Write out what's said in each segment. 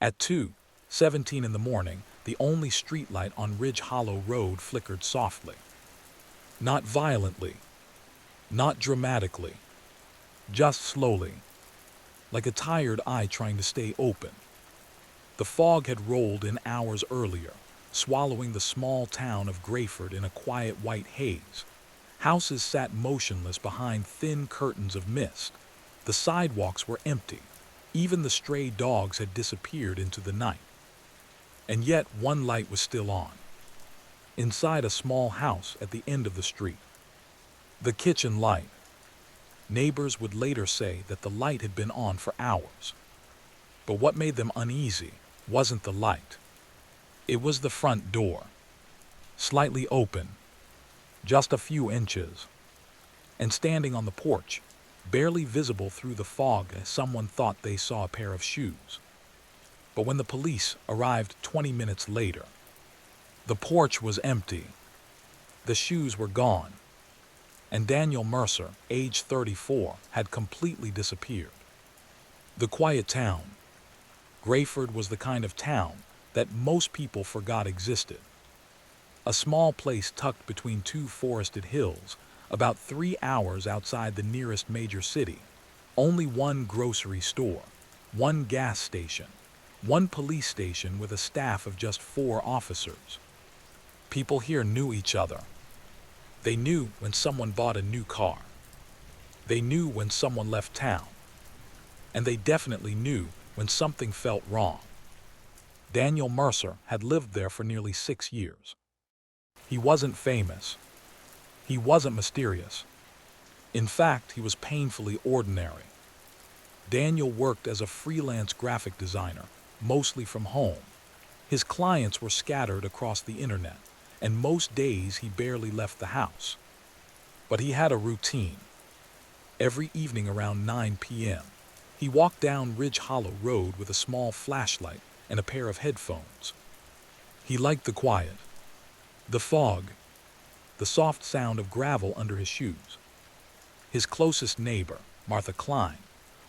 At 2:17 in the morning, the only streetlight on Ridge Hollow Road flickered softly. Not violently, not dramatically, just slowly, like a tired eye trying to stay open. The fog had rolled in hours earlier, swallowing the small town of Greyford in a quiet white haze. Houses sat motionless behind thin curtains of mist. The sidewalks were empty. Even the stray dogs had disappeared into the night. And yet one light was still on. Inside a small house at the end of the street. The kitchen light. Neighbors would later say that the light had been on for hours. But what made them uneasy wasn't the light. It was the front door. Slightly open. Just a few inches. And standing on the porch, barely visible through the fog as someone thought they saw a pair of shoes. But when the police arrived 20 minutes later, the porch was empty. The shoes were gone. And Daniel Mercer, age 34, had completely disappeared. The quiet town. Greyford was the kind of town that most people forgot existed. A small place tucked between two forested hills, about 3 hours outside the nearest major city. Only one grocery store, one gas station, one police station with a staff of just 4 officers. People here knew each other. They knew when someone bought a new car. They knew when someone left town. And they definitely knew when something felt wrong. Daniel Mercer had lived there for nearly 6 years. He wasn't famous. He wasn't mysterious. In fact, he was painfully ordinary. Daniel worked as a freelance graphic designer, mostly from home. His clients were scattered across the internet, and most days he barely left the house. But he had a routine. Every evening around 9 p.m., he walked down Ridge Hollow Road with a small flashlight and a pair of headphones. He liked the quiet, the fog, the soft sound of gravel under his shoes. His closest neighbor, Martha Klein,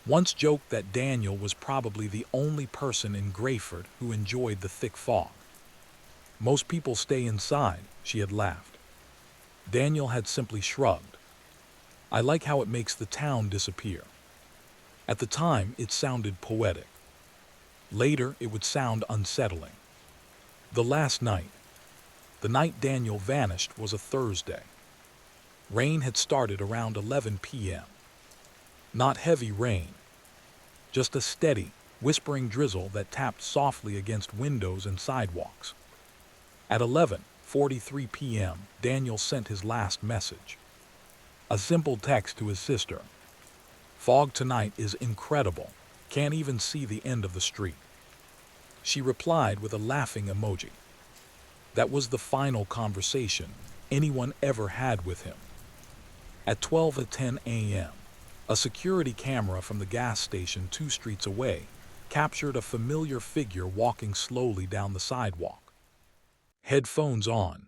once joked that Daniel was probably the only person in Greyford who enjoyed the thick fog. Most people stay inside, she had laughed. Daniel had simply shrugged. I like how it makes the town disappear. At the time, it sounded poetic. Later, it would sound unsettling. The last night, the night Daniel vanished, was a Thursday. Rain had started around 11 p.m. Not heavy rain, just a steady, whispering drizzle that tapped softly against windows and sidewalks. At 11:43 p.m., Daniel sent his last message. A simple text to his sister. Fog tonight is incredible. Can't even see the end of the street. She replied with a laughing emoji. That was the final conversation anyone ever had with him. At 12:10 a.m., a security camera from the gas station 2 streets away captured a familiar figure walking slowly down the sidewalk. Headphones on,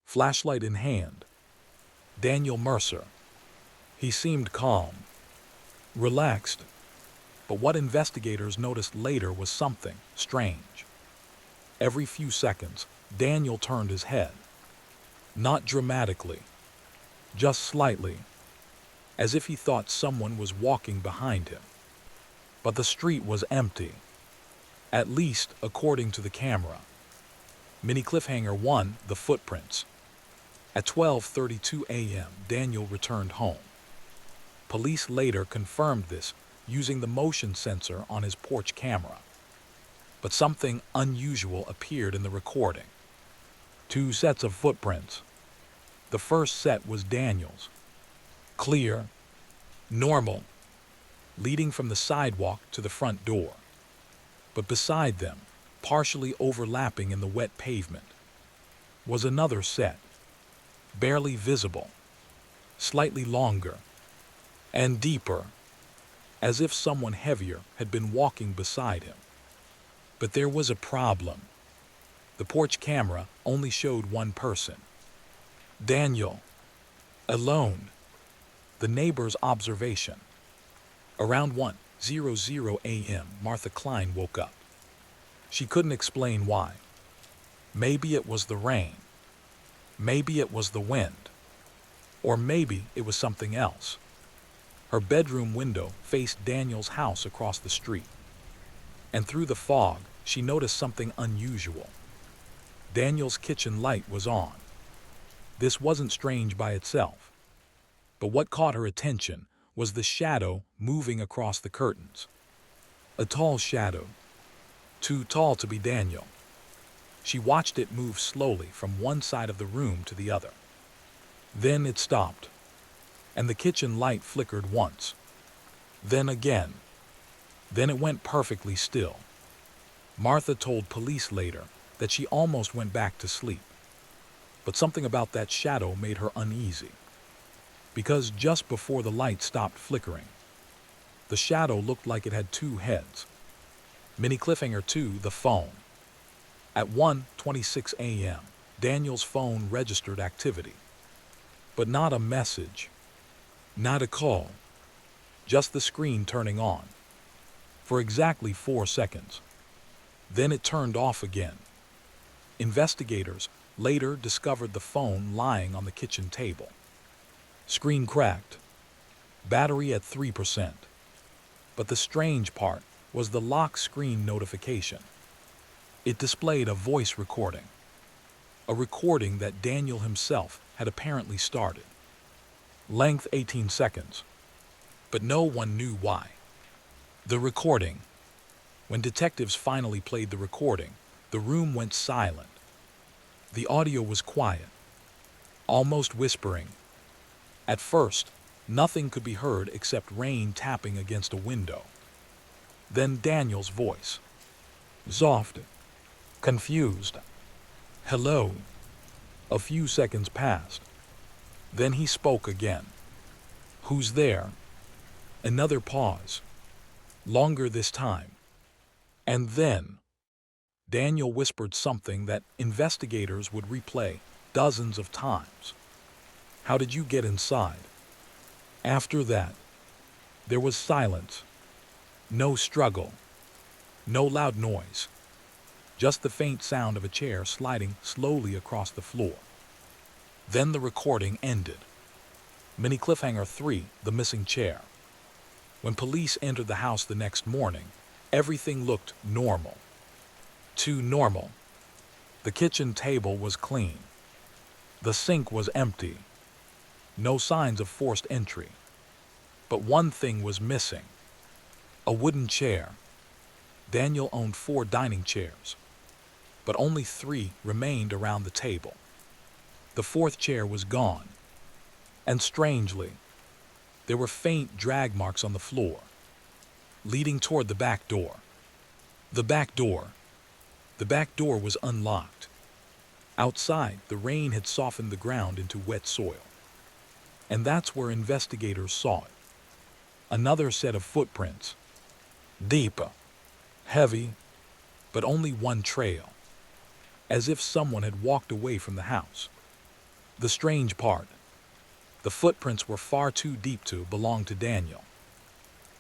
flashlight in hand. Daniel Mercer. He seemed calm, relaxed, but what investigators noticed later was something strange. Every few seconds, Daniel turned his head. Not dramatically, just slightly, as if he thought someone was walking behind him. But the street was empty, at least according to the camera. Mini cliffhanger 1, the footprints. At 12:32 a.m., Daniel returned home. Police later confirmed this using the motion sensor on his porch camera. But something unusual appeared in the recording. 2 sets of footprints. The first set was Daniel's. Clear, normal, leading from the sidewalk to the front door. But beside them, partially overlapping in the wet pavement, was another set, barely visible, slightly longer, and deeper, as if someone heavier had been walking beside him. But there was a problem. The porch camera only showed one person. Daniel, alone. The neighbor's observation. Around 1:00 a.m., Martha Klein woke up. She couldn't explain why. Maybe it was the rain. Maybe it was the wind. Or maybe it was something else. Her bedroom window faced Daniel's house across the street. And through the fog, she noticed something unusual. Daniel's kitchen light was on. This wasn't strange by itself. But what caught her attention was the shadow moving across the curtains. A tall shadow, too tall to be Daniel. She watched it move slowly from one side of the room to the other. Then it stopped, and the kitchen light flickered once. Then again. Then it went perfectly still. Martha told police later that she almost went back to sleep. But something about that shadow made her uneasy. Because just before the light stopped flickering, the shadow looked like it had two heads. Mini cliffhanger 2, the phone. At 1:26 a.m., Daniel's phone registered activity. But not a message. Not a call. Just the screen turning on. For exactly 4 seconds. Then it turned off again. Investigators later discovered the phone lying on the kitchen table. Screen cracked. Battery at 3%. But the strange part was the lock screen notification. It displayed a voice recording. A recording that Daniel himself had apparently started. Length 18 seconds. But no one knew why. The recording. When detectives finally played the recording, the room went silent. The audio was quiet, almost whispering. At first, nothing could be heard except rain tapping against a window. Then Daniel's voice. Soft. Confused. Hello. A few seconds passed. Then he spoke again. Who's there? Another pause. Longer this time. And then, Daniel whispered something that investigators would replay dozens of times. How did you get inside? After that, there was silence. No struggle. No loud noise. Just the faint sound of a chair sliding slowly across the floor. Then the recording ended. Mini cliffhanger 3, the missing chair. When police entered the house the next morning, everything looked normal. Too normal. The kitchen table was clean. The sink was empty. No signs of forced entry. But one thing was missing. A wooden chair. Daniel owned 4 dining chairs, but only 3 remained around the table. The 4th chair was gone. And strangely, there were faint drag marks on the floor, leading toward the back door. The back door. The back door was unlocked. Outside, the rain had softened the ground into wet soil. And that's where investigators saw it. Another set of footprints. Deep, heavy, but only one trail. As if someone had walked away from the house. The strange part. The footprints were far too deep to belong to Daniel.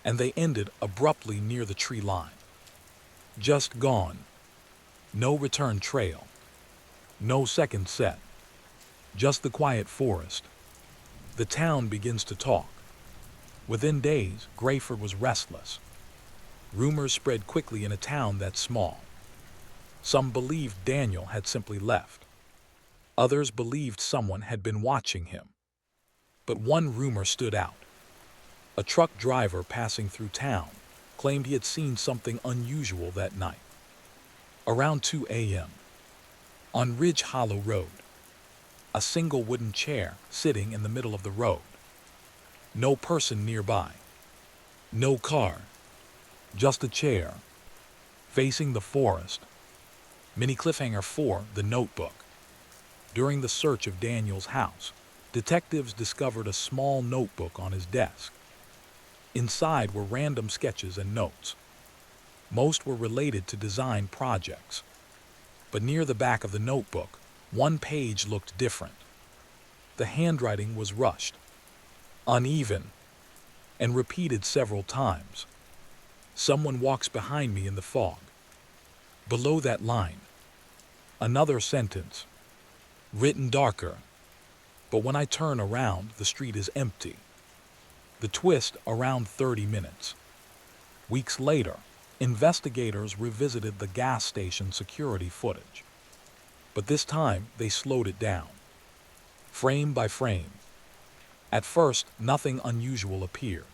And they ended abruptly near the tree line. Just gone. No return trail. No second set. Just the quiet forest. The town begins to talk. Within days, Greyford was restless. Rumors spread quickly in a town that small. Some believed Daniel had simply left. Others believed someone had been watching him. But one rumor stood out. A truck driver passing through town claimed he had seen something unusual that night. Around 2 a.m., on Ridge Hollow Road, a single wooden chair sitting in the middle of the road. No person nearby. No car. Just a chair. Facing the forest. Mini cliffhanger 4, the notebook. During the search of Daniel's house, detectives discovered a small notebook on his desk. Inside were random sketches and notes. Most were related to design projects. But near the back of the notebook, one page looked different. The handwriting was rushed, uneven, and repeated several times. Someone walks behind me in the fog. Below that line, another sentence, written darker. But when I turn around, the street is empty. The twist, around 30 minutes. Weeks later, investigators revisited the gas station security footage. But this time, they slowed it down, frame by frame. At first, nothing unusual appeared.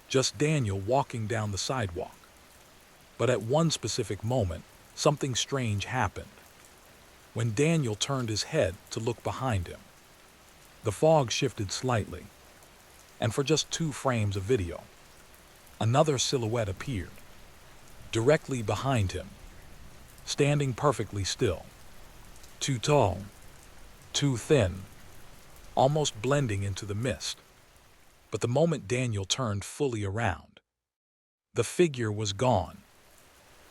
Just Daniel walking down the sidewalk. But at one specific moment, something strange happened. When Daniel turned his head to look behind him, the fog shifted slightly, and for just 2 frames of video, another silhouette appeared, directly behind him, standing perfectly still. Too tall, too thin, almost blending into the mist. But the moment Daniel turned fully around, the figure was gone.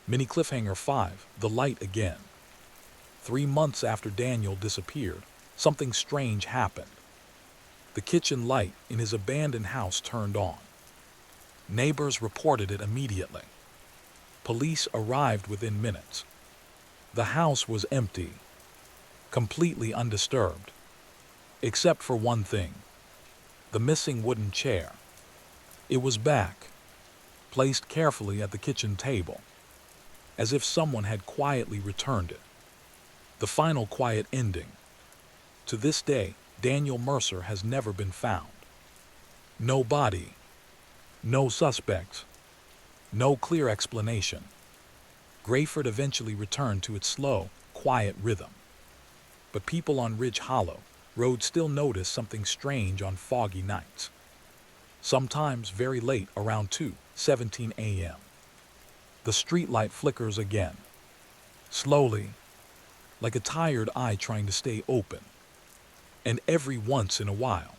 Mini cliffhanger 5, the light again. 3 months after Daniel disappeared, something strange happened. The kitchen light in his abandoned house turned on. Neighbors reported it immediately. Police arrived within minutes. The house was empty, completely undisturbed, except for one thing: the missing wooden chair. It was back, placed carefully at the kitchen table, as if someone had quietly returned it. The final quiet ending. To this day, Daniel Mercer has never been found. No body, no suspects, no clear explanation. Greyford eventually returned to its slow, quiet rhythm. But people on Ridge Hollow Road still notice something strange on foggy nights. Sometimes very late, around 2:17 a.m. The streetlight flickers again, slowly, like a tired eye trying to stay open. And every once in a while,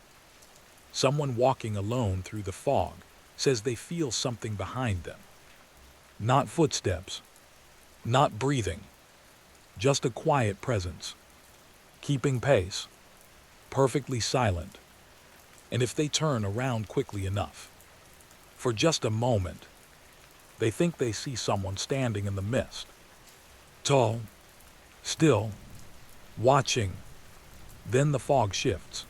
someone walking alone through the fog says they feel something behind them. Not footsteps, not breathing, just a quiet presence, keeping pace, perfectly silent. And if they turn around quickly enough, for just a moment, they think they see someone standing in the mist, tall, still, watching. Then the fog shifts,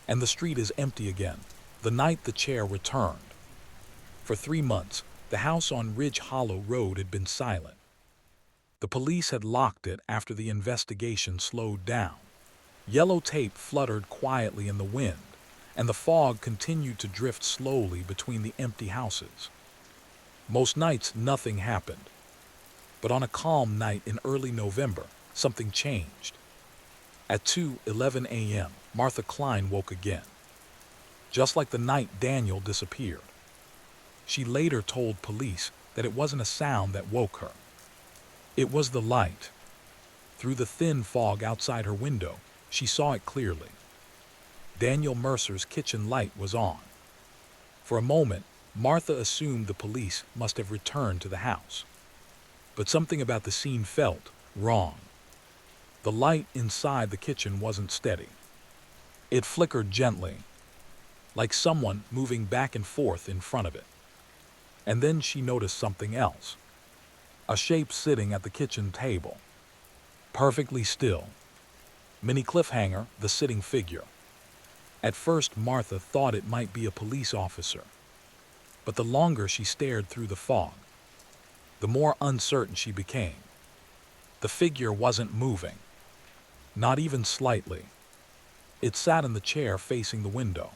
and the street is empty again. The night the chair returned. For 3 months, the house on Ridge Hollow Road had been silent. The police had locked it after the investigation slowed down. Yellow tape fluttered quietly in the wind, and the fog continued to drift slowly between the empty houses. Most nights, nothing happened. But on a calm night in early November, something changed. At 2:11 a.m., Martha Klein woke again, just like the night Daniel disappeared. She later told police that it wasn't a sound that woke her. It was the light. Through the thin fog outside her window, she saw it clearly. Daniel Mercer's kitchen light was on. For a moment, Martha assumed the police must have returned to the house. But something about the scene felt wrong. The light inside the kitchen wasn't steady. It flickered gently, like someone moving back and forth in front of it. And then she noticed something else. A shape sitting at the kitchen table, perfectly still. Mini cliffhanger, the sitting figure. At first, Martha thought it might be a police officer. But the longer she stared through the fog, the more uncertain she became. The figure wasn't moving, not even slightly. It sat in the chair facing the window,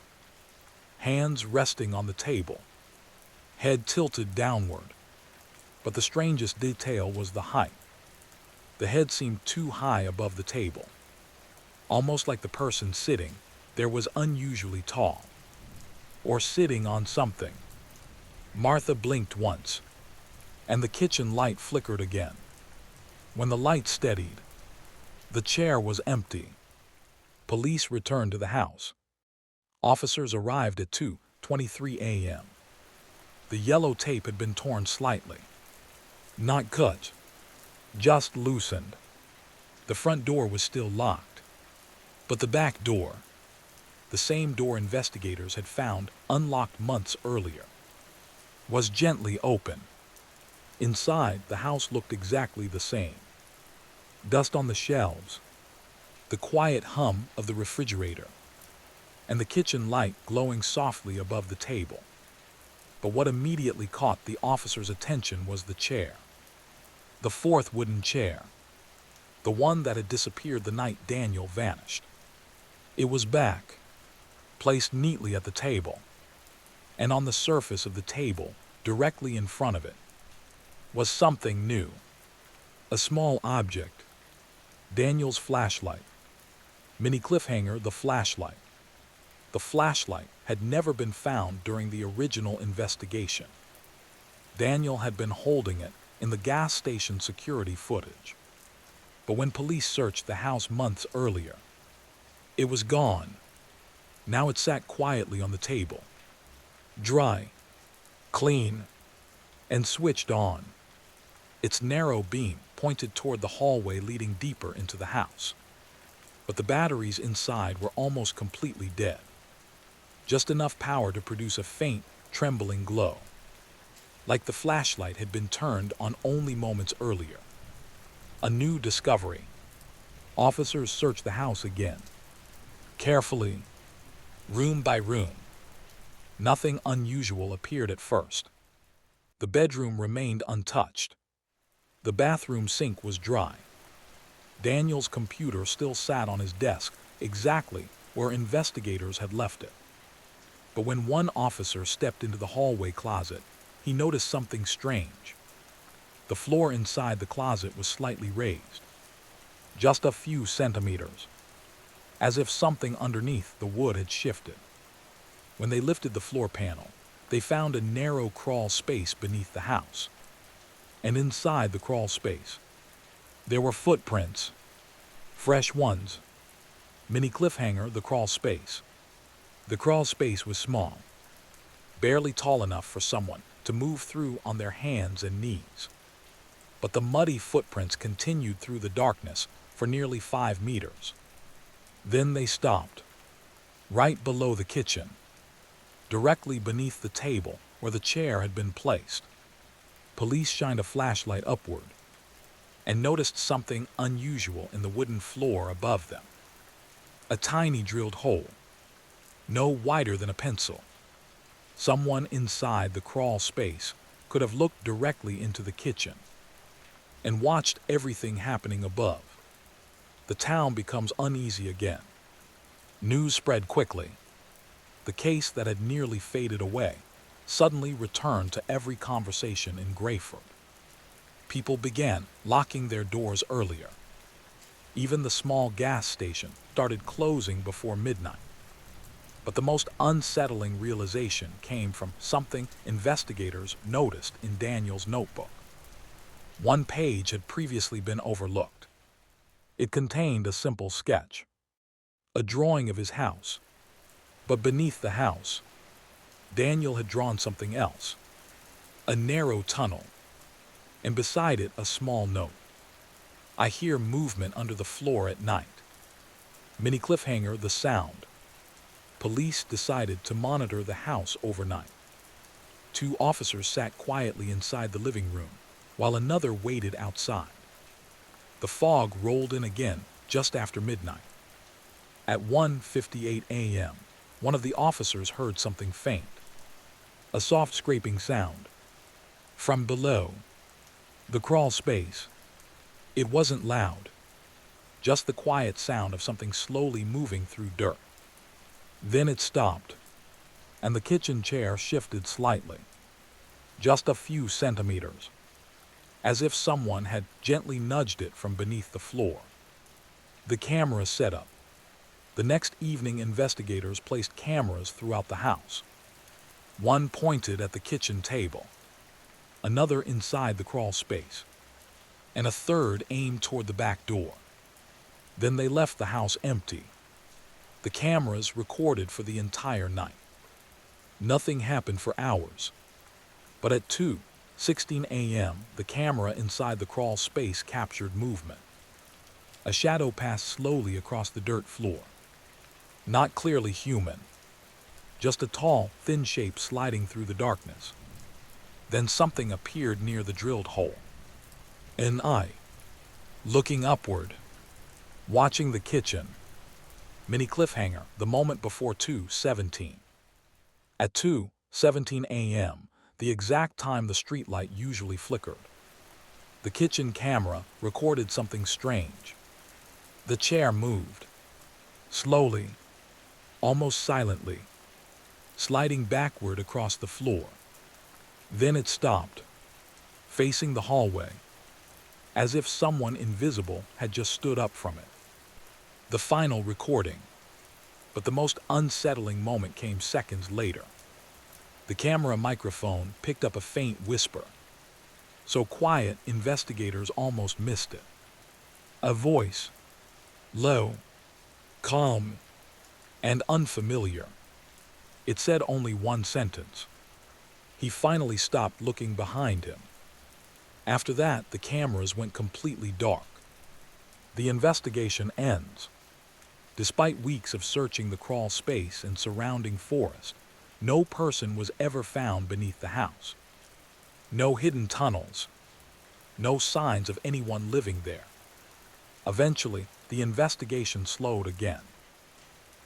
hands resting on the table, head tilted downward. But the strangest detail was the height. The head seemed too high above the table. Almost like the person sitting there was unusually tall, or sitting on something. Martha blinked once, and the kitchen light flickered again. When the light steadied, the chair was empty. Police returned to the house. Officers arrived at 2:23 a.m. The yellow tape had been torn slightly. Not cut, just loosened. The front door was still locked, but the back door, the same door investigators had found unlocked months earlier, was gently open. Inside, the house looked exactly the same. Dust on the shelves, the quiet hum of the refrigerator, and the kitchen light glowing softly above the table. But what immediately caught the officer's attention was the chair. The fourth wooden chair, the one that had disappeared the night Daniel vanished. It was back, placed neatly at the table, and on the surface of the table, directly in front of it, was something new. A small object. Daniel's flashlight. Mini cliffhanger, the flashlight. The flashlight had never been found during the original investigation. Daniel had been holding it in the gas station security footage. But when police searched the house months earlier, it was gone. Now it sat quietly on the table, dry, clean, and switched on. Its narrow beam pointed toward the hallway leading deeper into the house. But the batteries inside were almost completely dead. Just enough power to produce a faint, trembling glow, like the flashlight had been turned on only moments earlier. A new discovery. Officers searched the house again, carefully, room by room. Nothing unusual appeared at first. The bedroom remained untouched. The bathroom sink was dry. Daniel's computer still sat on his desk, exactly where investigators had left it. But when one officer stepped into the hallway closet, he noticed something strange. The floor inside the closet was slightly raised, just a few centimeters, as if something underneath the wood had shifted. When they lifted the floor panel, they found a narrow crawl space beneath the house. And inside the crawl space, there were footprints, fresh ones. Mini cliffhanger, the crawl space. The crawl space was small, barely tall enough for someone to move through on their hands and knees. But the muddy footprints continued through the darkness for nearly 5 meters. Then they stopped, right below the kitchen, directly beneath the table where the chair had been placed. Police shined a flashlight upward and noticed something unusual in the wooden floor above them. A tiny drilled hole, no wider than a pencil. Someone inside the crawl space could have looked directly into the kitchen and watched everything happening above. The town becomes uneasy again. News spread quickly. The case that had nearly faded away suddenly returned to every conversation in Greyford. People began locking their doors earlier. Even the small gas station started closing before midnight. But the most unsettling realization came from something investigators noticed in Daniel's notebook. One page had previously been overlooked. It contained a simple sketch, a drawing of his house. But beneath the house, Daniel had drawn something else, a narrow tunnel, and beside it a small note. I hear movement under the floor at night. Mini cliffhanger, the sound. Police decided to monitor the house overnight. 2 officers sat quietly inside the living room, while another waited outside. The fog rolled in again just after midnight. At 1:58 a.m., one of the officers heard something faint, a soft scraping sound from below the crawl space. It wasn't loud, just the quiet sound of something slowly moving through dirt. Then it stopped, and the kitchen chair shifted slightly, just a few centimeters, as if someone had gently nudged it from beneath the floor. The camera set up. The next evening, investigators placed cameras throughout the house. One pointed at the kitchen table, another inside the crawl space, and a third aimed toward the back door. Then they left the house empty. The cameras recorded for the entire night. Nothing happened for hours. But at 2:16 a.m., the camera inside the crawl space captured movement. A shadow passed slowly across the dirt floor. Not clearly human, just a tall, thin shape sliding through the darkness. Then something appeared near the drilled hole. An eye, looking upward, watching the kitchen. Mini cliffhanger, the moment before 2:17. At 2:17 a.m., the exact time the streetlight usually flickered, the kitchen camera recorded something strange. The chair moved, slowly, almost silently, sliding backward across the floor. Then it stopped, facing the hallway, as if someone invisible had just stood up from it. The final recording. But the most unsettling moment came seconds later. The camera microphone picked up a faint whisper, so quiet investigators almost missed it. A voice, low, calm, and unfamiliar. It said only one sentence. He finally stopped looking behind him. After that, the cameras went completely dark. The investigation ends. Despite weeks of searching the crawl space and surrounding forest, no person was ever found beneath the house. No hidden tunnels. No signs of anyone living there. Eventually, the investigation slowed again.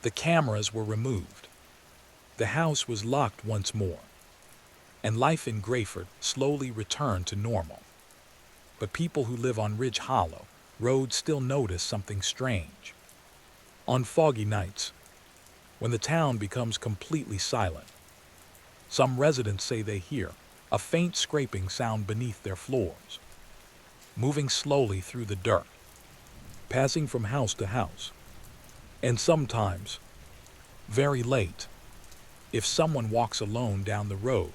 The cameras were removed. The house was locked once more, and life in Greyford slowly returned to normal. But people who live on Ridge Hollow Road still notice something strange. On foggy nights, when the town becomes completely silent, some residents say they hear a faint scraping sound beneath their floors, moving slowly through the dirt, passing from house to house. And sometimes, very late, if someone walks alone down the road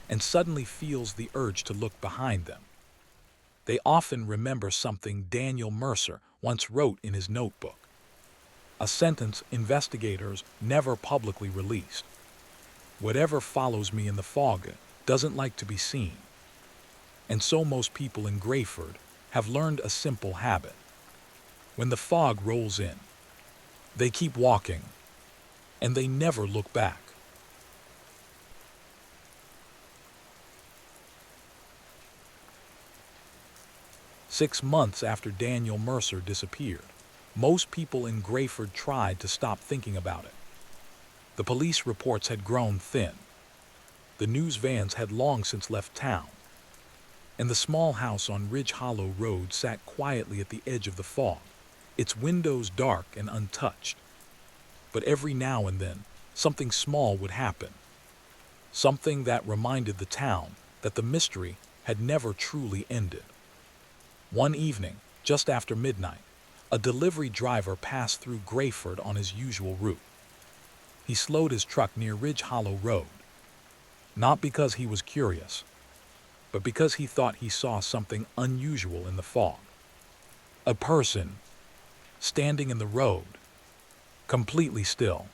and suddenly feels the urge to look behind them, they often remember something Daniel Mercer once wrote in his notebook, a sentence investigators never publicly released. Whatever follows me in the fog doesn't like to be seen. And so most people in Greyford have learned a simple habit. When the fog rolls in, they keep walking, and they never look back. Six months after Daniel Mercer disappeared, most people in Greyford tried to stop thinking about it. The police reports had grown thin. The news vans had long since left town, and the small house on Ridge Hollow Road sat quietly at the edge of the fog, its windows dark and untouched. But every now and then, something small would happen, something that reminded the town that the mystery had never truly ended. One evening, just after midnight, a delivery driver passed through Greyford on his usual route. He slowed his truck near Ridge Hollow Road, not because he was curious, but because he thought he saw something unusual in the fog. A person standing in the road, completely still.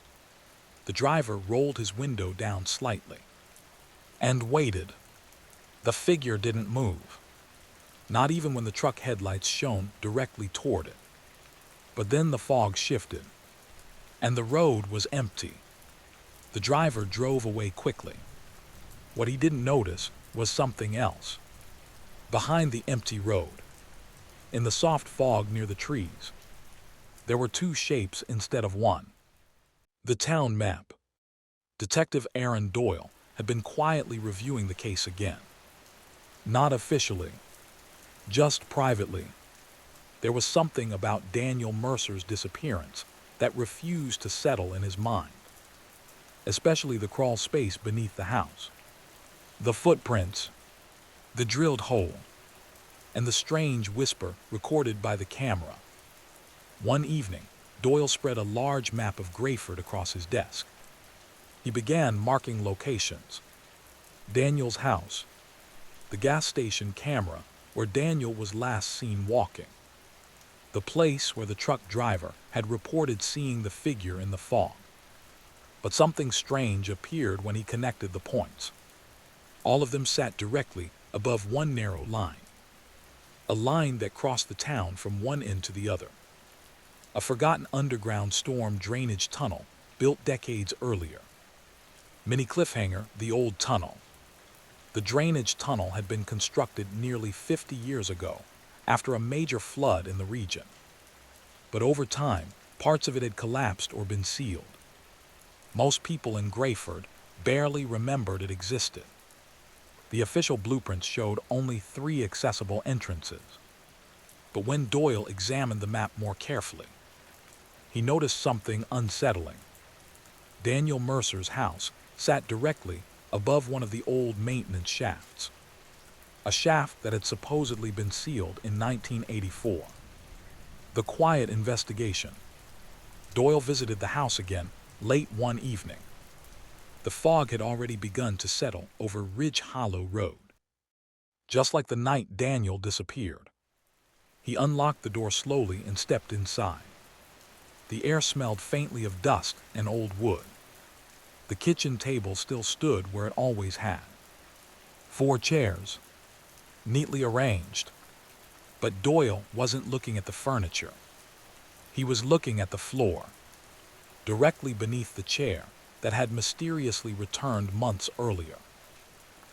The driver rolled his window down slightly and waited. The figure didn't move, not even when the truck headlights shone directly toward it. But then the fog shifted, and the road was empty. The driver drove away quickly. What he didn't notice was something else. Behind the empty road, in the soft fog near the trees, there were two shapes instead of one. The town map. Detective Aaron Doyle had been quietly reviewing the case again. Not officially, just privately. There was something about Daniel Mercer's disappearance that refused to settle in his mind, especially the crawl space beneath the house. The footprints, the drilled hole, and the strange whisper recorded by the camera. One evening, Doyle spread a large map of Greyford across his desk. He began marking locations. Daniel's house, the gas station camera where Daniel was last seen walking, the place where the truck driver had reported seeing the figure in the fog. But something strange appeared when he connected the points. All of them sat directly above one narrow line, a line that crossed the town from one end to the other. A forgotten underground storm drainage tunnel built decades earlier. Mini cliffhanger, the old tunnel, The drainage tunnel had been constructed nearly 50 years ago, after a major flood in the region. But over time, parts of it had collapsed or been sealed. Most people in Greyford barely remembered it existed. The official blueprints showed only 3 accessible entrances. But when Doyle examined the map more carefully, he noticed something unsettling. Daniel Mercer's house sat directly above one of the old maintenance shafts, a shaft that had supposedly been sealed in 1984. The quiet investigation. Doyle visited the house again late one evening. The fog had already begun to settle over Ridge Hollow Road. Just like the night Daniel disappeared. He unlocked the door slowly and stepped inside. The air smelled faintly of dust and old wood. The kitchen table still stood where it always had. 4 chairs, neatly arranged. But Doyle wasn't looking at the furniture. He was looking at the floor, directly beneath the chair that had mysteriously returned months earlier.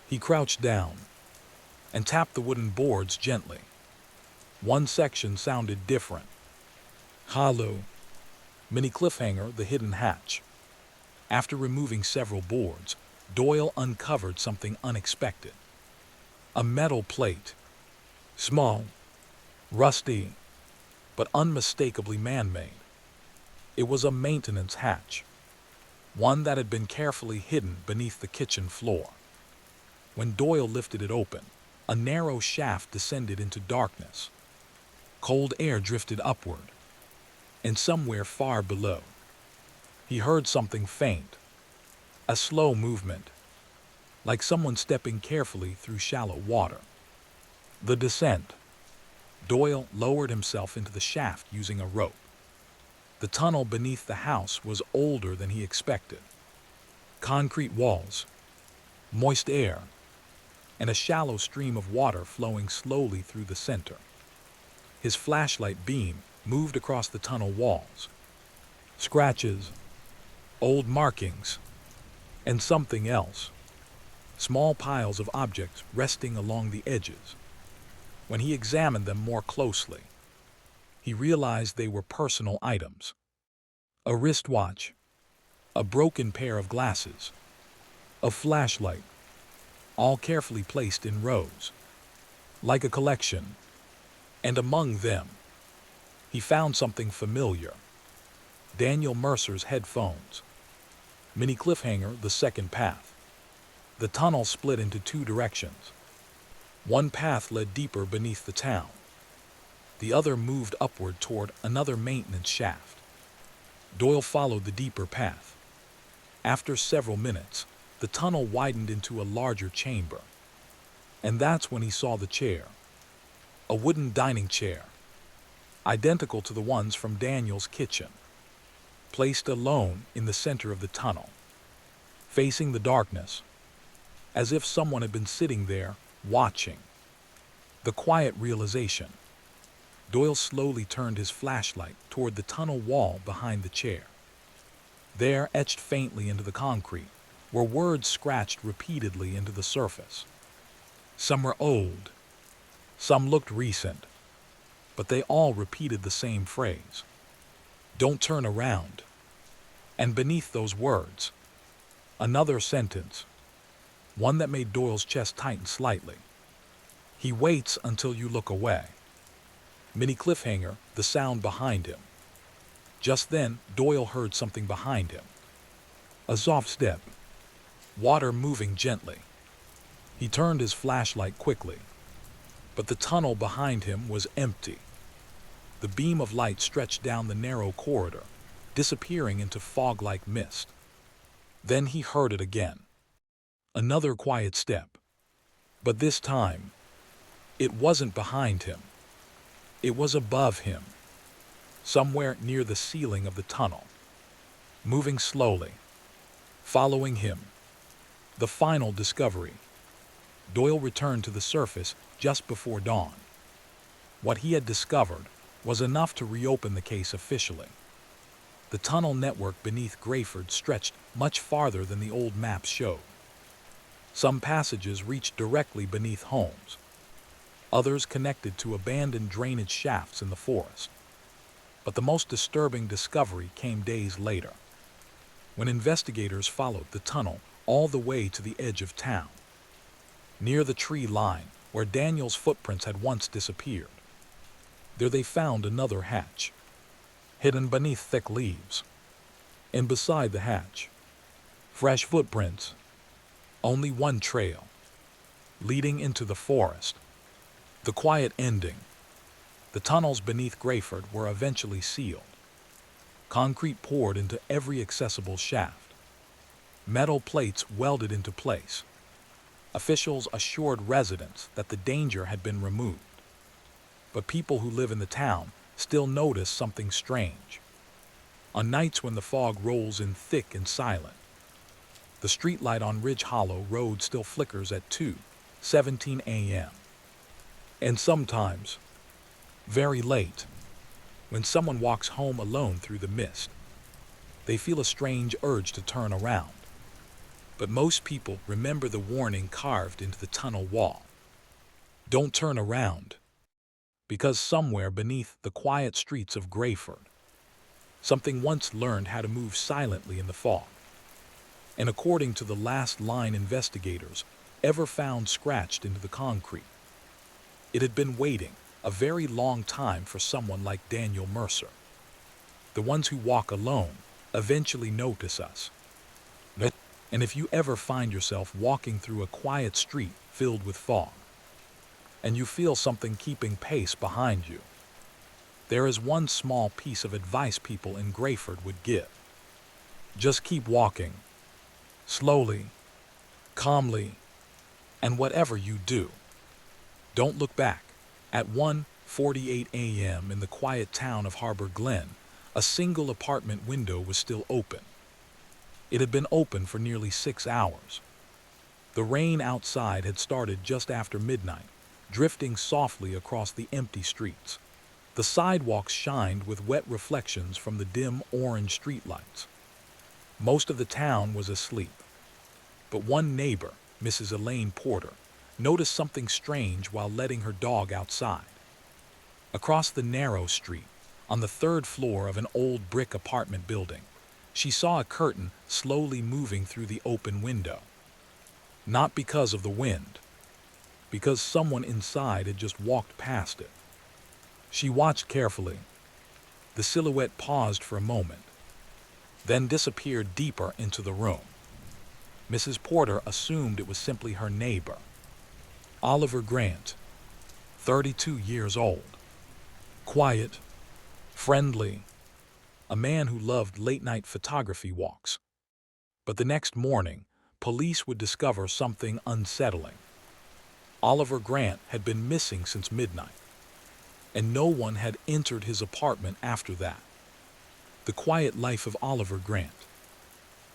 He crouched down and tapped the wooden boards gently. One section sounded different. Hollow. Mini cliffhanger, the hidden hatch. After removing several boards, Doyle uncovered something unexpected. A metal plate. Small, rusty, but unmistakably man-made. It was a maintenance hatch, one that had been carefully hidden beneath the kitchen floor. When Doyle lifted it open, a narrow shaft descended into darkness. Cold air drifted upward, and somewhere far below, he heard something faint, a slow movement, like someone stepping carefully through shallow water. The descent. Doyle lowered himself into the shaft using a rope. The tunnel beneath the house was older than he expected. Concrete walls, moist air, and a shallow stream of water flowing slowly through the center. His flashlight beam moved across the tunnel walls. Scratches, old markings, and something else. Small piles of objects resting along the edges. When he examined them more closely, he realized they were personal items. A wristwatch, a broken pair of glasses, a flashlight, all carefully placed in rows, like a collection. And among them, he found something familiar. Daniel Mercer's headphones. Mini cliffhanger, the second path. The tunnel split into 2 directions. One path led deeper beneath the town. The other moved upward toward another maintenance shaft. Doyle followed the deeper path. After several minutes, the tunnel widened into a larger chamber. And that's when he saw the chair. A wooden dining chair, identical to the ones from Daniel's kitchen, placed alone in the center of the tunnel, facing the darkness, as if someone had been sitting there, watching. The quiet realization. Doyle slowly turned his flashlight toward the tunnel wall behind the chair. There, etched faintly into the concrete, were words scratched repeatedly into the surface. Some were old, some looked recent, but they all repeated the same phrase. Don't turn around. And beneath those words, another sentence, one that made Doyle's chest tighten slightly. He waits until you look away. Mini cliffhanger, the sound behind him. Just then, Doyle heard something behind him. A soft step, water moving gently. He turned his flashlight quickly, but the tunnel behind him was empty. The beam of light stretched down the narrow corridor, disappearing into fog-like mist. Then he heard it again. Another quiet step. But this time, it wasn't behind him. It was above him, somewhere near the ceiling of the tunnel. Moving slowly, following him. The final discovery. Doyle returned to the surface just before dawn. What he had discovered was enough to reopen the case officially. The tunnel network beneath Greyford stretched much farther than the old maps showed. Some passages reached directly beneath homes, others connected to abandoned drainage shafts in the forest. But the most disturbing discovery came days later, when investigators followed the tunnel all the way to the edge of town. Near the tree line, where Daniel's footprints had once disappeared, there they found another hatch, hidden beneath thick leaves. And beside the hatch, fresh footprints, only one trail, leading into the forest. The quiet ending. The tunnels beneath Greyford were eventually sealed. Concrete poured into every accessible shaft. Metal plates welded into place. Officials assured residents that the danger had been removed. But people who live in the town still notice something strange. On nights when the fog rolls in thick and silent, the streetlight on Ridge Hollow Road still flickers at 2:17 a.m. And sometimes, very late, when someone walks home alone through the mist, they feel a strange urge to turn around. But most people remember the warning carved into the tunnel wall. Don't turn around. Because somewhere beneath the quiet streets of Greyford, something once learned how to move silently in the fog. And according to the last line investigators ever found scratched into the concrete, it had been waiting a very long time for someone like Daniel Mercer. The ones who walk alone eventually notice us. And if you ever find yourself walking through a quiet street filled with fog, and you feel something keeping pace behind you, there is one small piece of advice people in Greyford would give. Just keep walking, slowly, calmly, and whatever you do, don't look back. At 1:48 a.m. in the quiet town of Harbor Glen, a single apartment window was still open. It had been open for nearly 6 hours. The rain outside had started just after midnight, drifting softly across the empty streets. The sidewalks shined with wet reflections from the dim orange streetlights. Most of the town was asleep. But one neighbor, Mrs. Elaine Porter, noticed something strange while letting her dog outside. Across the narrow street, on the 3rd floor of an old brick apartment building, she saw a curtain slowly moving through the open window. Not because of the wind, because someone inside had just walked past it. She watched carefully. The silhouette paused for a moment, then disappeared deeper into the room. Mrs. Porter assumed it was simply her neighbor, Oliver Grant, 32 years old. Quiet, friendly, a man who loved late-night photography walks. But the next morning, police would discover something unsettling. Oliver Grant had been missing since midnight, and no one had entered his apartment after that. The quiet life of Oliver Grant.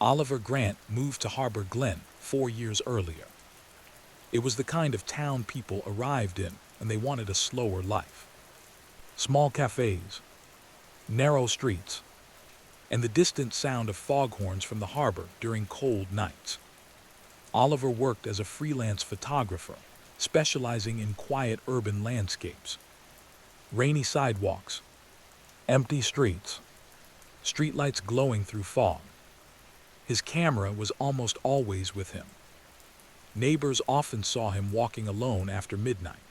Oliver Grant moved to Harbor Glen 4 years earlier. It was the kind of town people arrived in and they wanted a slower life. Small cafes, narrow streets, and the distant sound of foghorns from the harbor during cold nights. Oliver worked as a freelance photographer, specializing in quiet urban landscapes. Rainy sidewalks, empty streets, streetlights glowing through fog. His camera was almost always with him. Neighbors often saw him walking alone after midnight,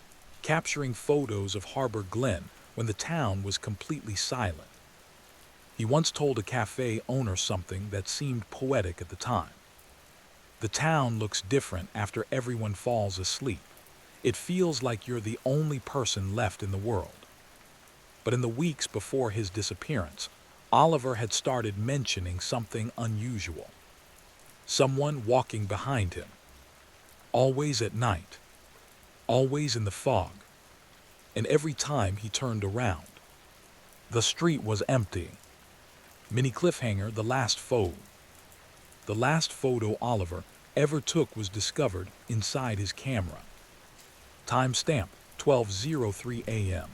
capturing photos of Harbor Glen when the town was completely silent. He once told a cafe owner something that seemed poetic at the time. The town looks different after everyone falls asleep. It feels like you're the only person left in the world. But in the weeks before his disappearance, Oliver had started mentioning something unusual. Someone walking behind him. Always at night. Always in the fog. And every time he turned around, the street was empty. Mini cliffhanger, the last photo. The last photo Oliver ever took was discovered inside his camera. Timestamp 12:03 a.m.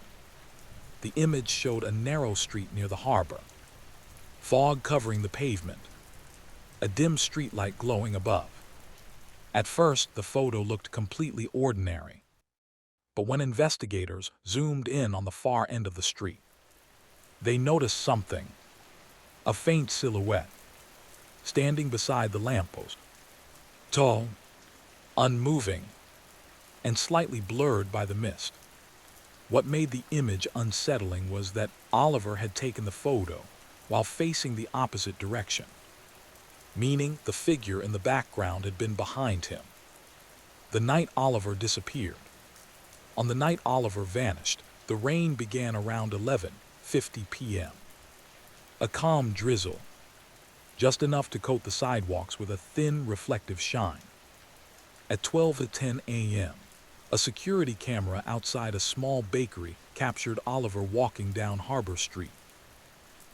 The image showed a narrow street near the harbor. Fog covering the pavement. A dim streetlight glowing above. At first, the photo looked completely ordinary, but when investigators zoomed in on the far end of the street, they noticed something, a faint silhouette, standing beside the lamppost. Tall, unmoving, and slightly blurred by the mist. What made the image unsettling was that Oliver had taken the photo while facing the opposite direction, meaning the figure in the background had been behind him. The night Oliver disappeared. On the night Oliver vanished, the rain began around 11:50 p.m. A calm drizzle, just enough to coat the sidewalks with a thin, reflective shine. At 12:10 a.m., a security camera outside a small bakery captured Oliver walking down Harbor Street.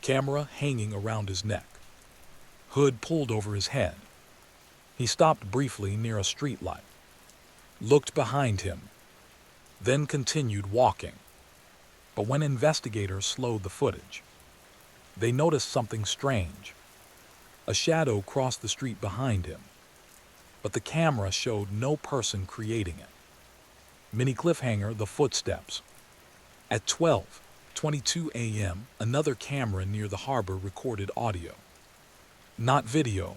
Camera hanging around his neck. Hood pulled over his head. He stopped briefly near a streetlight, looked behind him, then continued walking. But when investigators slowed the footage, they noticed something strange. A shadow crossed the street behind him, but the camera showed no person creating it. Mini cliffhanger, the footsteps. At 12:22 a.m., another camera near the harbor recorded audio. Not video,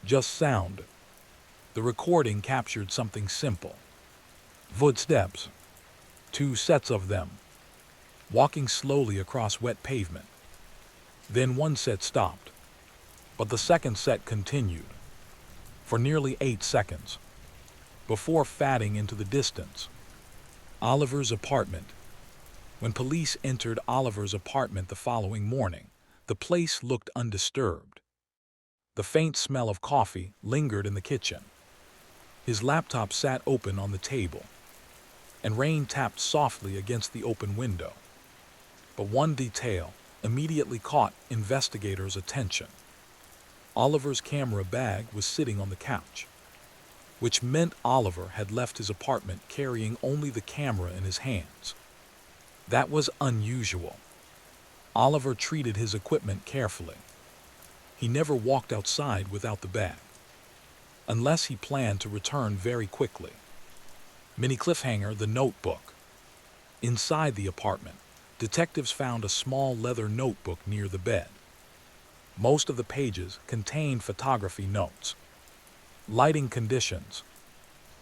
just sound. The recording captured something simple. Footsteps, 2 sets of them, walking slowly across wet pavement. Then one set stopped, but the second set continued for nearly 8 seconds, before fading into the distance. Oliver's apartment. When police entered Oliver's apartment the following morning, the place looked undisturbed. The faint smell of coffee lingered in the kitchen. His laptop sat open on the table, and rain tapped softly against the open window. But one detail immediately caught investigators' attention. Oliver's camera bag was sitting on the couch, which meant Oliver had left his apartment carrying only the camera in his hands. That was unusual. Oliver treated his equipment carefully. He never walked outside without the bag, unless he planned to return very quickly. Mini cliffhanger, the notebook. Inside the apartment, detectives found a small leather notebook near the bed. Most of the pages contained photography notes, lighting conditions,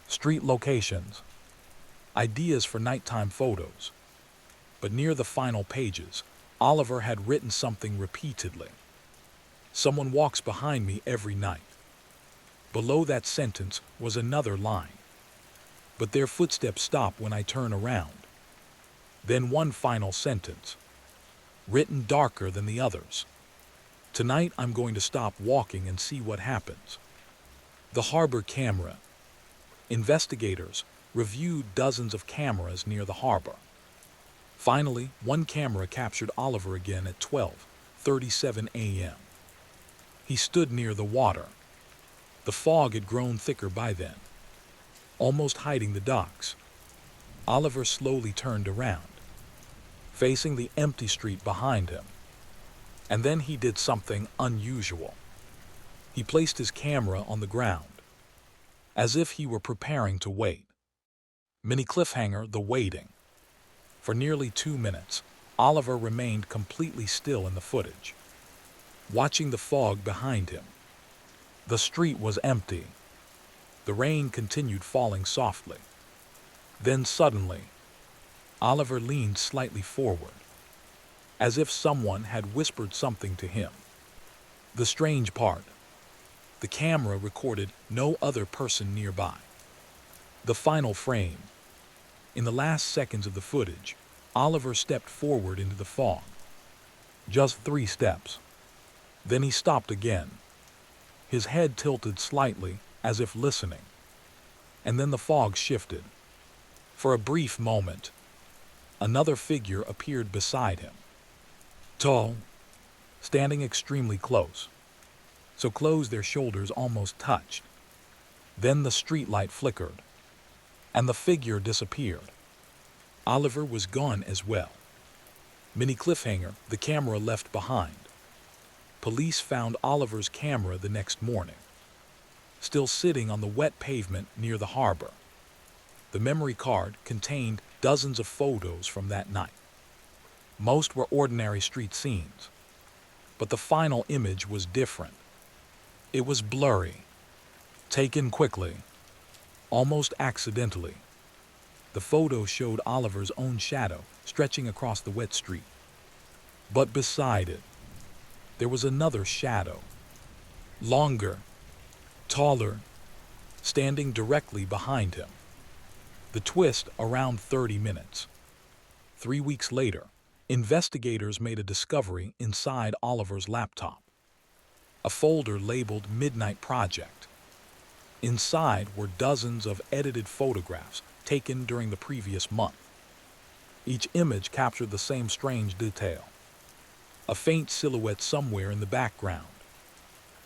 street locations, ideas for nighttime photos. But near the final pages, Oliver had written something repeatedly. Someone walks behind me every night. Below that sentence was another line. But their footsteps stop when I turn around. Then one final sentence, written darker than the others. Tonight I'm going to stop walking and see what happens. The harbor camera. Investigators reviewed dozens of cameras near the harbor. Finally, one camera captured Oliver again at 12:37 a.m. He stood near the water. The fog had grown thicker by then, almost hiding the docks. Oliver slowly turned around, facing the empty street behind him. And then he did something unusual. He placed his camera on the ground, as if he were preparing to wait. Mini cliffhanger, the waiting. For nearly 2 minutes, Oliver remained completely still in the footage, watching the fog behind him. The street was empty. The rain continued falling softly. Then suddenly, Oliver leaned slightly forward, as if someone had whispered something to him. The strange part, the camera recorded no other person nearby. The final frame. In the last seconds of the footage, Oliver stepped forward into the fog. Just 3 steps. Then he stopped again, his head tilted slightly as if listening. And then the fog shifted. For a brief moment, another figure appeared beside him. Tall, standing extremely close, so close their shoulders almost touched. Then the streetlight flickered, and the figure disappeared. Oliver was gone as well. Mini cliffhanger, the camera left behind. Police found Oliver's camera the next morning. still sitting on the wet pavement near the harbor. The memory card contained dozens of photos from that night. Most were ordinary street scenes, but the final image was different. It was blurry, taken quickly, almost accidentally. The photo showed Oliver's own shadow stretching across the wet street. But beside it, there was another shadow, longer, taller, standing directly behind him. The twist around 30 minutes. 3 weeks later, investigators made a discovery inside Oliver's laptop. A folder labeled Midnight Project. Inside were dozens of edited photographs taken during the previous month. Each image captured the same strange detail. A faint silhouette somewhere in the background,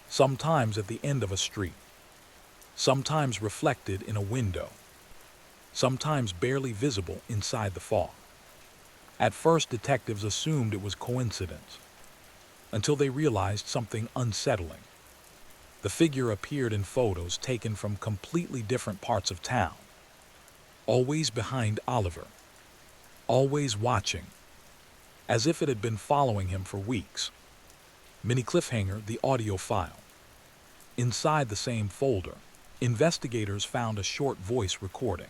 sometimes at the end of a street, sometimes reflected in a window, sometimes barely visible inside the fog. At first, detectives assumed it was coincidence, until they realized something unsettling. The figure appeared in photos taken from completely different parts of town, always behind Oliver, always watching, as if it had been following him for weeks. Mini cliffhanger, the audio file. Inside the same folder, investigators found a short voice recording.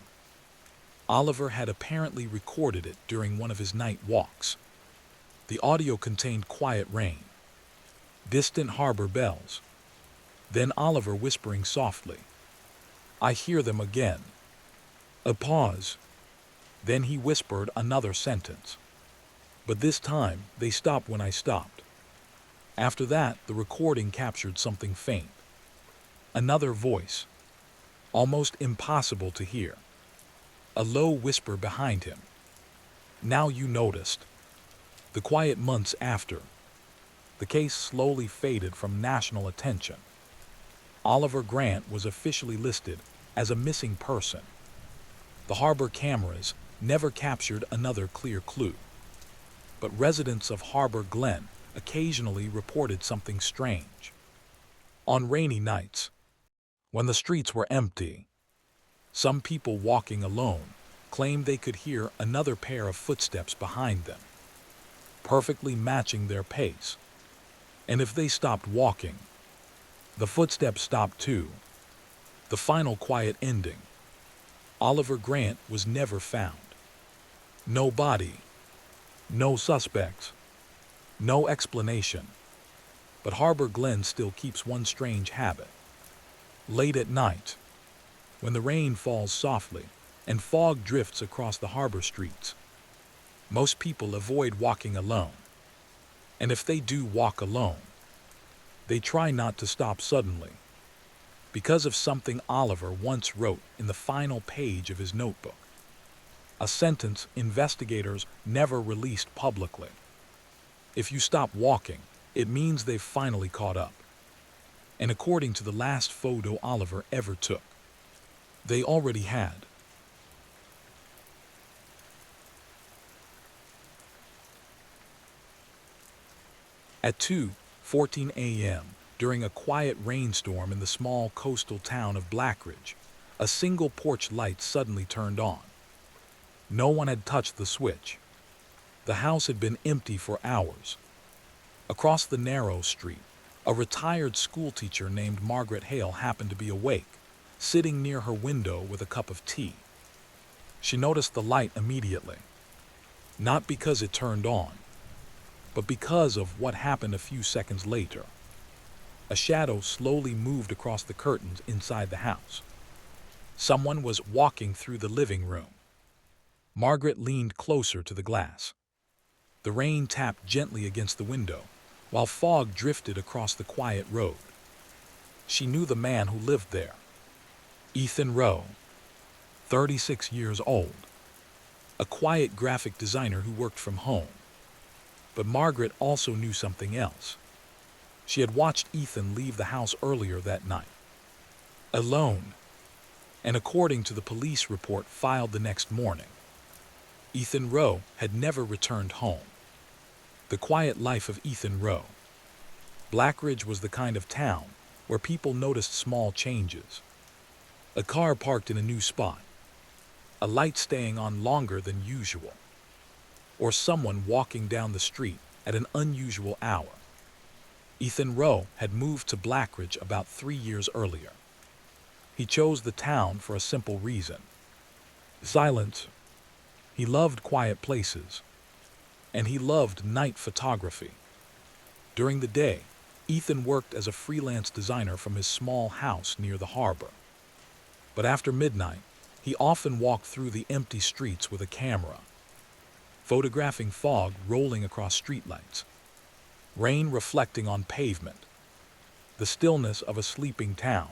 Oliver had apparently recorded it during one of his night walks. The audio contained quiet rain, distant harbor bells, then Oliver whispering softly, "I hear them again." A pause. Then he whispered another sentence. "But this time, they stopped when I stopped." After that, the recording captured something faint. Another voice, almost impossible to hear. A low whisper behind him. "Now you noticed." The quiet months after, the case slowly faded from national attention. Oliver Grant was officially listed as a missing person. The harbor cameras never captured another clear clue. But residents of Harbor Glen occasionally reported something strange. On rainy nights, when the streets were empty, some people walking alone claimed they could hear another pair of footsteps behind them, perfectly matching their pace. And if they stopped walking, the footsteps stopped too. The final quiet ending. Oliver Grant was never found. No body, no suspects, no explanation. But Harbor Glen still keeps one strange habit. Late at night, when the rain falls softly and fog drifts across the harbor streets, most people avoid walking alone. And if they do walk alone, they try not to stop suddenly, because of something Oliver once wrote in the final page of his notebook. A sentence investigators never released publicly. If you stop walking, it means they've finally caught up. And according to the last photo Oliver ever took, they already had. At 2:14 a.m., during a quiet rainstorm in the small coastal town of Blackridge, a single porch light suddenly turned on. No one had touched the switch. The house had been empty for hours. Across the narrow street, a retired schoolteacher named Margaret Hale happened to be awake, sitting near her window with a cup of tea. She noticed the light immediately, not because it turned on, but because of what happened a few seconds later. A shadow slowly moved across the curtains inside the house. Someone was walking through the living room. Margaret leaned closer to the glass. The rain tapped gently against the window, while fog drifted across the quiet road. She knew the man who lived there. Ethan Rowe, 36 years old, a quiet graphic designer who worked from home. But Margaret also knew something else. She had watched Ethan leave the house earlier that night, alone, and according to the police report filed the next morning, Ethan Rowe had never returned home. The quiet life of Ethan Rowe. Blackridge was the kind of town where people noticed small changes. A car parked in a new spot, a light staying on longer than usual, or someone walking down the street at an unusual hour. Ethan Rowe had moved to Blackridge about 3 years earlier. He chose the town for a simple reason: silence. He loved quiet places, and he loved night photography. During the day, Ethan worked as a freelance designer from his small house near the harbor. But after midnight, he often walked through the empty streets with a camera, photographing fog rolling across streetlights, rain reflecting on pavement, the stillness of a sleeping town.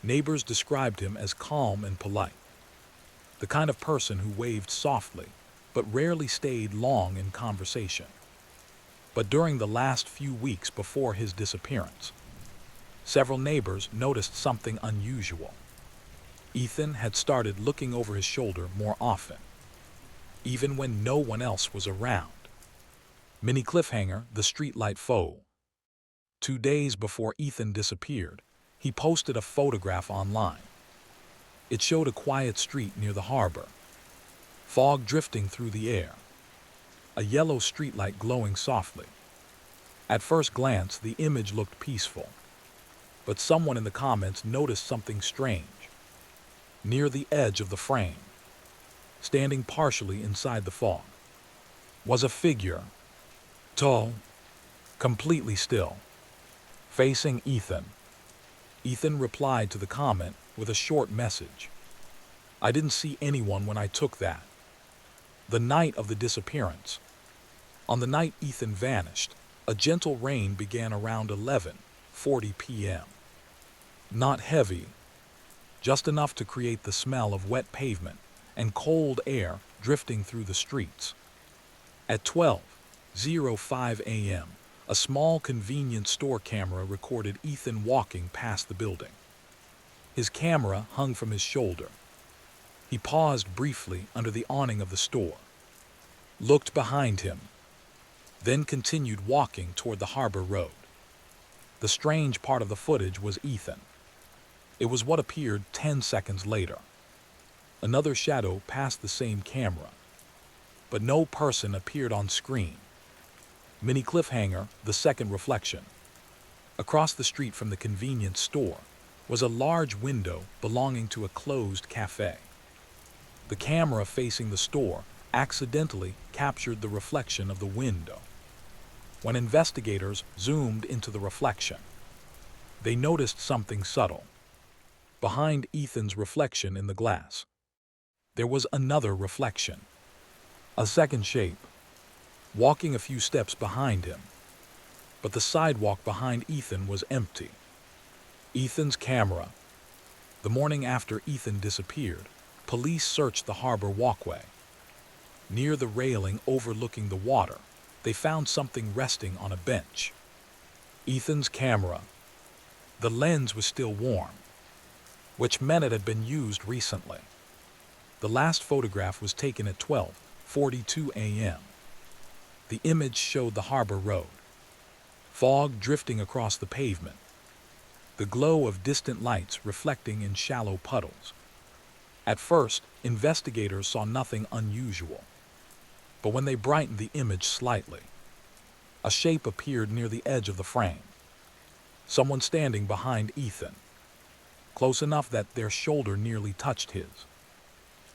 Neighbors described him as calm and polite, the kind of person who waved softly but rarely stayed long in conversation. But during the last few weeks before his disappearance, several neighbors noticed something unusual. Ethan had started looking over his shoulder more often, even when no one else was around. Mini Cliffhanger, the streetlight foe. 2 days before Ethan disappeared, he posted a photograph online. It showed a quiet street near the harbor, fog drifting through the air, a yellow streetlight glowing softly. At first glance, the image looked peaceful, but someone in the comments noticed something strange. Near the edge of the frame, standing partially inside the fog, was a figure, tall, completely still, facing Ethan. Ethan replied to the comment with a short message: "I didn't see anyone when I took that." The night of the disappearance. On the night Ethan vanished, a gentle rain began around 11:40 p.m. Not heavy, just enough to create the smell of wet pavement and cold air drifting through the streets. At 12:05 a.m., a small convenience store camera recorded Ethan walking past the building. His camera hung from his shoulder. He paused briefly under the awning of the store, looked behind him, then continued walking toward the harbor road. The strange part of the footage was Ethan. It was what appeared 10 seconds later. Another shadow passed the same camera, but no person appeared on screen. Mini Cliffhanger, the second reflection. Across the street from the convenience store was a large window belonging to a closed cafe. The camera facing the store accidentally captured the reflection of the window. When investigators zoomed into the reflection, they noticed something subtle. Behind Ethan's reflection in the glass, there was another reflection, a second shape, walking a few steps behind him. But the sidewalk behind Ethan was empty. Ethan's camera. The morning after Ethan disappeared, police searched the harbor walkway. Near the railing overlooking the water, they found something resting on a bench. Ethan's camera. The lens was still warm, which meant it had been used recently. The last photograph was taken at 12:42 a.m. The image showed the harbor road, fog drifting across the pavement, the glow of distant lights reflecting in shallow puddles. At first, investigators saw nothing unusual, but when they brightened the image slightly, a shape appeared near the edge of the frame. Someone standing behind Ethan, close enough that their shoulder nearly touched his,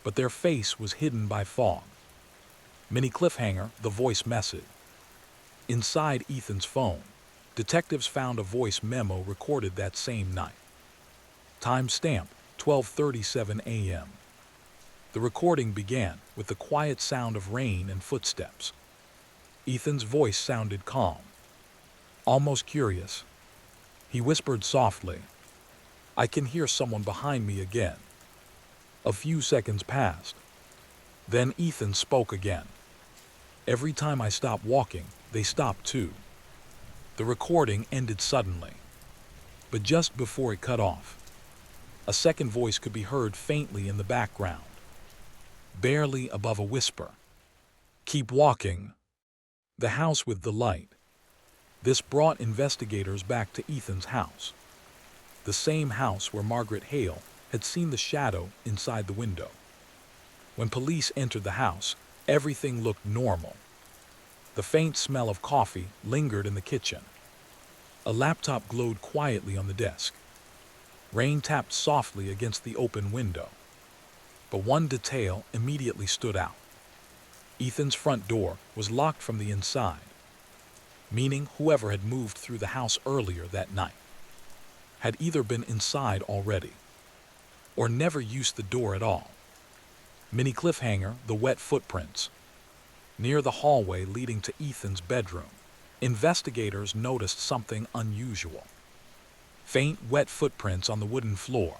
but their face was hidden by fog. Mini Cliffhanger, the voice message. Inside Ethan's phone, detectives found a voice memo recorded that same night. Timestamp 12:37 a.m. The recording began with the quiet sound of rain and footsteps. Ethan's voice sounded calm, almost curious. He whispered softly, "I can hear someone behind me again." A few seconds passed. Then Ethan spoke again. "Every time I stop walking, they stop too." The recording ended suddenly, but just before it cut off, a second voice could be heard faintly in the background, barely above a whisper. "Keep walking." The house with the light. This brought investigators back to Ethan's house. the same house where Margaret Hale had seen the shadow inside the window. When police entered the house, everything looked normal. The faint smell of coffee lingered in the kitchen. A laptop glowed quietly on the desk. Rain tapped softly against the open window. But one detail immediately stood out. Ethan's front door was locked from the inside, meaning whoever had moved through the house earlier that night had either been inside already or never used the door at all. Mini cliffhanger, the wet footprints. Near the hallway leading to Ethan's bedroom, investigators noticed something unusual. Faint, wet footprints on the wooden floor.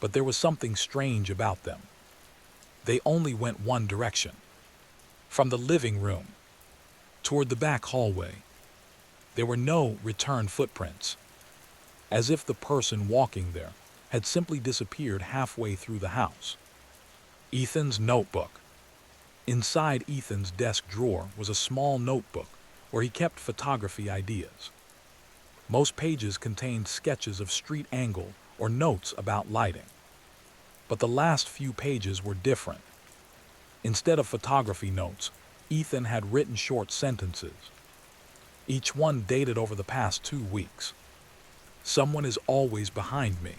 But there was something strange about them. They only went one direction. From the living room toward the back hallway. There were no return footprints, as if the person walking there had simply disappeared halfway through the house. Ethan's notebook. Inside Ethan's desk drawer was a small notebook where he kept photography ideas. Most pages contained sketches of street angle or notes about lighting. But the last few pages were different. Instead of photography notes, Ethan had written short sentences, each one dated over the past 2 weeks. Someone is always behind me.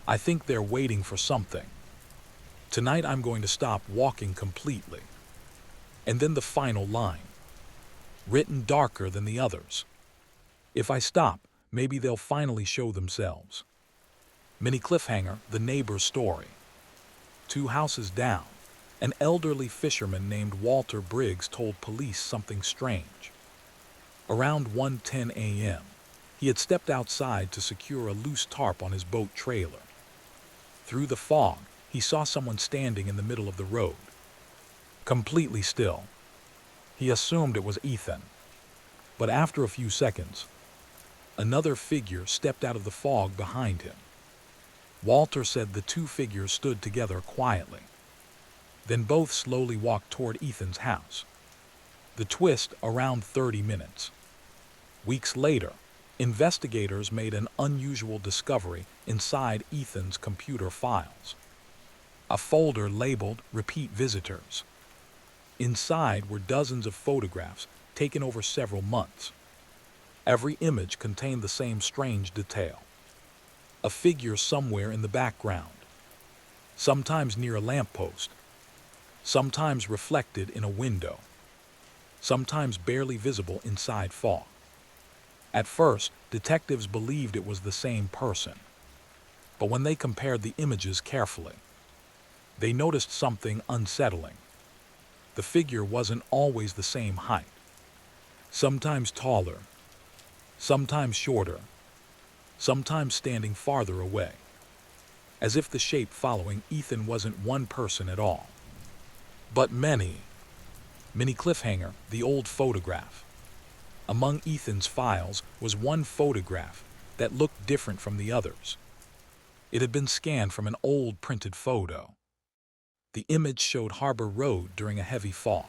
I think they're waiting for something. Tonight I'm going to stop walking completely. And then the final line, written darker than the others. If I stop, maybe they'll finally show themselves. Mini cliffhanger, the neighbor's story. 2 houses down, an elderly fisherman named Walter Briggs told police something strange. Around 1:10 a.m., he had stepped outside to secure a loose tarp on his boat trailer. Through the fog, he saw someone standing in the middle of the road, completely still. He assumed it was Ethan. But after a few seconds, another figure stepped out of the fog behind him. Walter said the 2 figures stood together quietly. Then both slowly walked toward Ethan's house. The twist, around 30 minutes. Weeks later, investigators made an unusual discovery inside Ethan's computer files. A folder labeled Repeat Visitors. Inside were dozens of photographs taken over several months. Every image contained the same strange detail. A figure somewhere in the background, sometimes near a lamppost, sometimes reflected in a window, sometimes barely visible inside fog. At first, detectives believed it was the same person. But when they compared the images carefully, they noticed something unsettling. The figure wasn't always the same height. Sometimes taller, sometimes shorter, sometimes standing farther away. As if the shape following Ethan wasn't one person at all, but many. Mini cliffhanger, the old photograph. Among Ethan's files was one photograph that looked different from the others. It had been scanned from an old printed photo. The image showed Harbor Road during a heavy fog,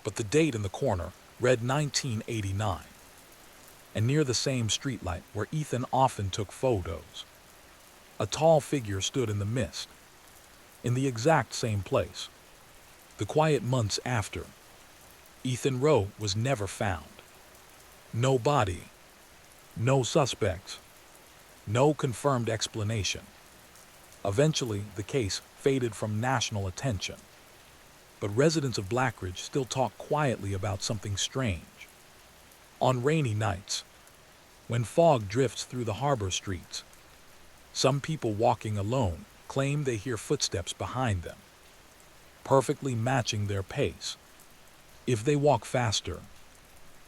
but the date in the corner read 1989, and near the same streetlight where Ethan often took photos, a tall figure stood in the mist, in the exact same place. The quiet months after, Ethan Rowe was never found. No body, no suspects, no confirmed explanation. Eventually, the case faded from national attention. But residents of Blackridge still talk quietly about something strange. On rainy nights, when fog drifts through the harbor streets, some people walking alone claim they hear footsteps behind them, perfectly matching their pace. If they walk faster,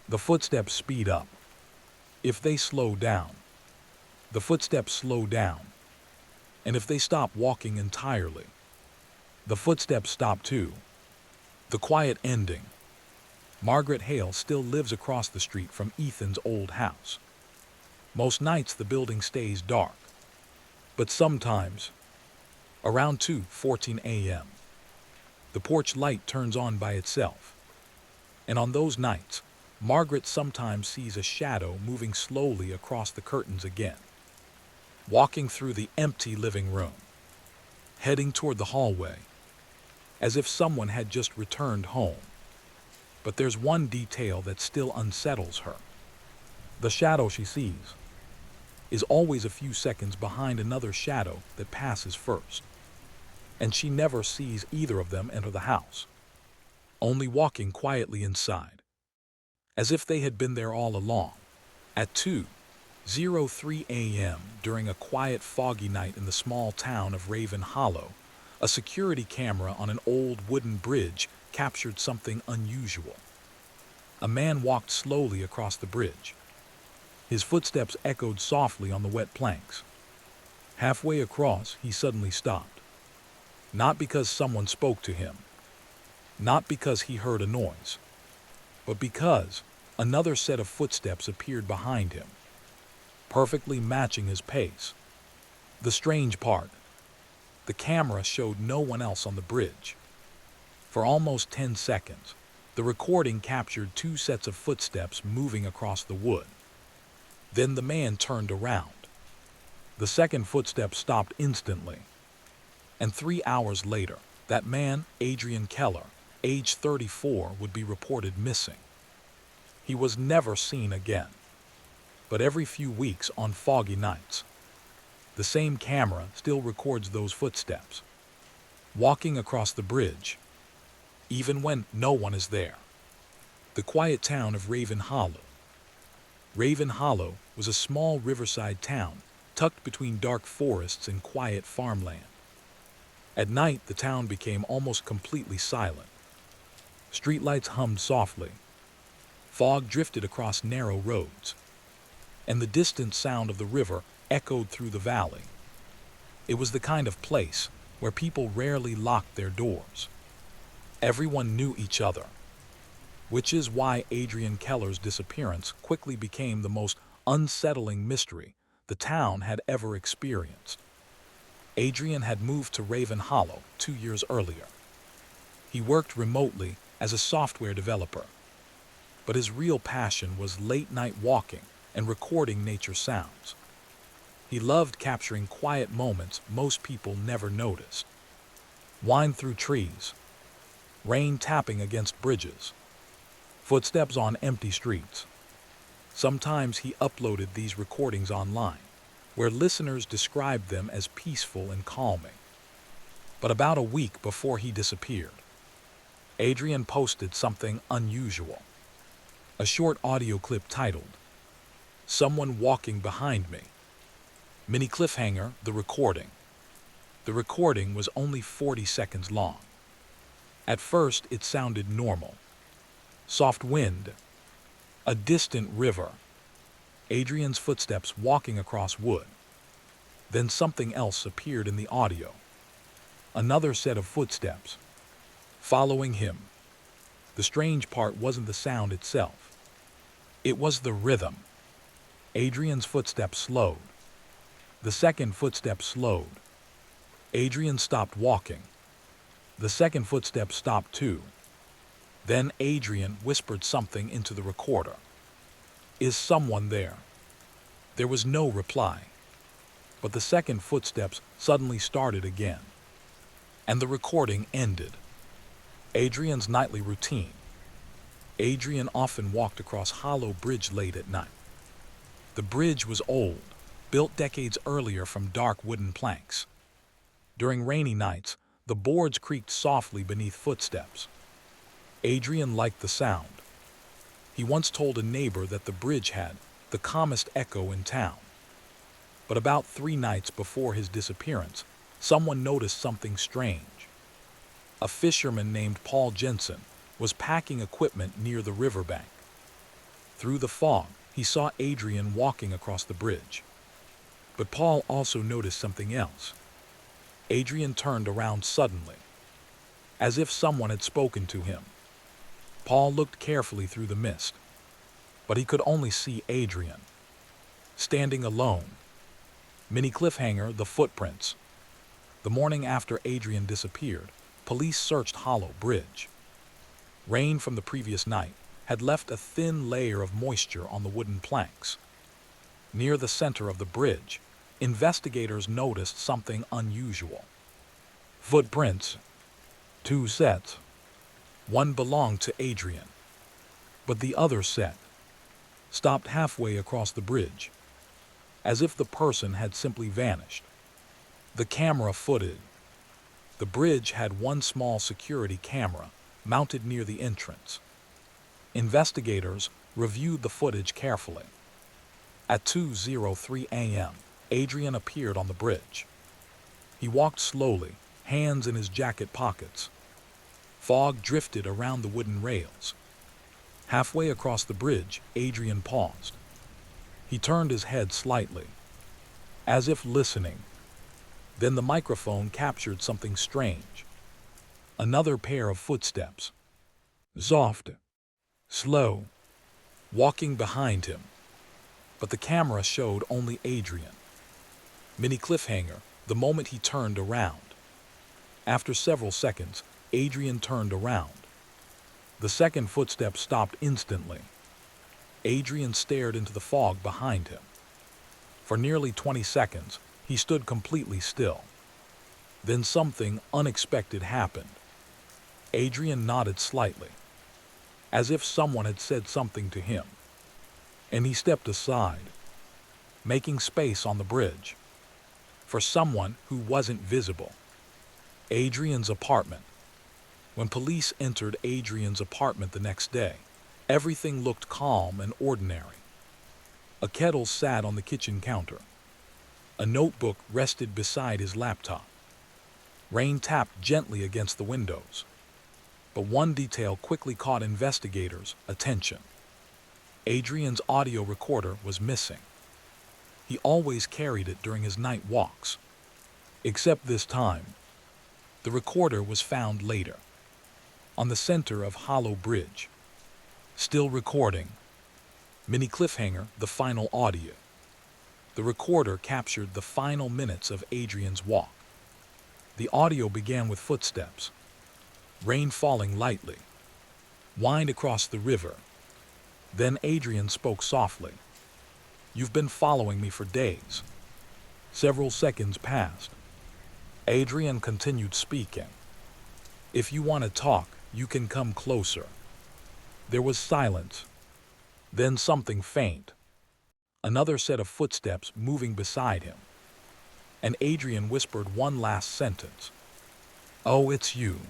the footsteps speed up. If they slow down, the footsteps slow down. And if they stop walking entirely, the footsteps stop too. The quiet ending. Margaret Hale still lives across the street from Ethan's old house. Most nights the building stays dark, but sometimes, around 2:14 a.m., the porch light turns on by itself. And on those nights, Margaret sometimes sees a shadow moving slowly across the curtains again. walking through the empty living room, heading toward the hallway, as if someone had just returned home. But there's one detail that still unsettles her. The shadow she sees is always a few seconds behind another shadow that passes first, and she never sees either of them enter the house, only walking quietly inside, as if they had been there all along. At 2:03 a.m., during a quiet, foggy night in the small town of Raven Hollow, a security camera on an old wooden bridge captured something unusual. A man walked slowly across the bridge. His footsteps echoed softly on the wet planks. Halfway across, he suddenly stopped. Not because someone spoke to him, not because he heard a noise, but because another set of footsteps appeared behind him, perfectly matching his pace. The strange part, the camera showed no one else on the bridge. For almost 10 seconds, the recording captured two sets of footsteps moving across the wood. Then the man turned around. The second footstep stopped instantly. And 3 hours later, that man, Adrian Keller, age 34, would be reported missing. He was never seen again. But every few weeks on foggy nights, the same camera still records those footsteps, walking across the bridge, even when no one is there. The quiet town of Raven Hollow. Raven Hollow was a small riverside town tucked between dark forests and quiet farmland. At night, the town became almost completely silent. Streetlights hummed softly. Fog drifted across narrow roads, and the distant sound of the river echoed through the valley. It was the kind of place where people rarely locked their doors. Everyone knew each other, which is why Adrian Keller's disappearance quickly became the most unsettling mystery the town had ever experienced. Adrian had moved to Raven Hollow 2 years earlier. He worked remotely as a software developer, but his real passion was late-night walking and recording nature sounds. He loved capturing quiet moments most people never noticed. Wind through trees, rain tapping against bridges, footsteps on empty streets. Sometimes he uploaded these recordings online, where listeners described them as peaceful and calming. But about a week before he disappeared, Adrian posted something unusual. A short audio clip titled, "Someone Walking Behind Me." Mini cliffhanger, the recording. The recording was only 40 seconds long. At first, it sounded normal. Soft wind, a distant river, Adrian's footsteps walking across wood. Then something else appeared in the audio. Another set of footsteps, following him. The strange part wasn't the sound itself. It was the rhythm. Adrian's footsteps slowed. The second footstep slowed. Adrian stopped walking. The second footstep stopped too. Then Adrian whispered something into the recorder. "Is someone there?" There was no reply. But the second footsteps suddenly started again, and the recording ended. Adrian's nightly routine. Adrian often walked across Hollow Bridge late at night. The bridge was old, built decades earlier from dark wooden planks. During rainy nights, the boards creaked softly beneath footsteps. Adrian liked the sound. He once told a neighbor that the bridge had the calmest echo in town. But about 3 nights before his disappearance, someone noticed something strange. A fisherman named Paul Jensen was packing equipment near the riverbank. Through the fog, he saw Adrian walking across the bridge. But Paul also noticed something else. Adrian turned around suddenly, as if someone had spoken to him. Paul looked carefully through the mist, but he could only see Adrian, standing alone. Mini cliffhanger, the footprints. The morning after Adrian disappeared, police searched Hollow Bridge. Rain from the previous night had left a thin layer of moisture on the wooden planks. Near the center of the bridge, investigators noticed something unusual. Footprints, 2 sets. One belonged to Adrian, but the other set stopped halfway across the bridge, as if the person had simply vanished. The camera footage. The bridge had one small security camera mounted near the entrance. Investigators reviewed the footage carefully. At 2:03 a.m., Adrian appeared on the bridge. He walked slowly, hands in his jacket pockets. Fog drifted around the wooden rails. Halfway across the bridge, Adrian paused. He turned his head slightly, as if listening. Then the microphone captured something strange. Another pair of footsteps. Soft, slow, walking behind him. But the camera showed only Adrian. Mini cliffhanger, the moment he turned around. After several seconds, Adrian turned around. The second footstep stopped instantly. Adrian stared into the fog behind him. For nearly 20 seconds, he stood completely still. Then something unexpected happened. Adrian nodded slightly, as if someone had said something to him, and he stepped aside, making space on the bridge for someone who wasn't visible. Adrian's apartment. When police entered Adrian's apartment the next day, everything looked calm and ordinary. A kettle sat on the kitchen counter. A notebook rested beside his laptop. Rain tapped gently against the windows. But one detail quickly caught investigators' attention. Adrian's audio recorder was missing. He always carried it during his night walks. Except this time, the recorder was found later, on the center of Hollow Bridge. Still recording. Mini cliffhanger, the final audio. The recorder captured the final minutes of Adrian's walk. The audio began with footsteps, rain falling lightly, wind across the river. Then Adrian spoke softly. "You've been following me for days." Several seconds passed. Adrian continued speaking. "If you want to talk, you can come closer." There was silence. Then something faint. Another set of footsteps moving beside him. And Adrian whispered one last sentence. "Oh, it's you."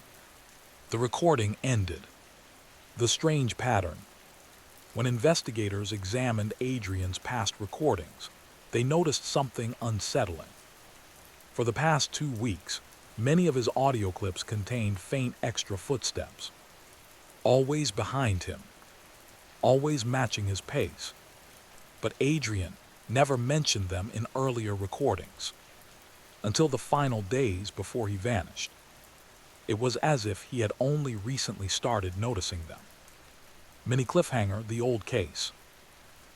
The recording ended. The strange pattern. When investigators examined Adrian's past recordings, they noticed something unsettling. For the past 2 weeks, many of his audio clips contained faint extra footsteps. Always behind him. Always matching his pace. But Adrian never mentioned them in earlier recordings, until the final days before he vanished. It was as if he had only recently started noticing them. Mini cliffhanger, the old case.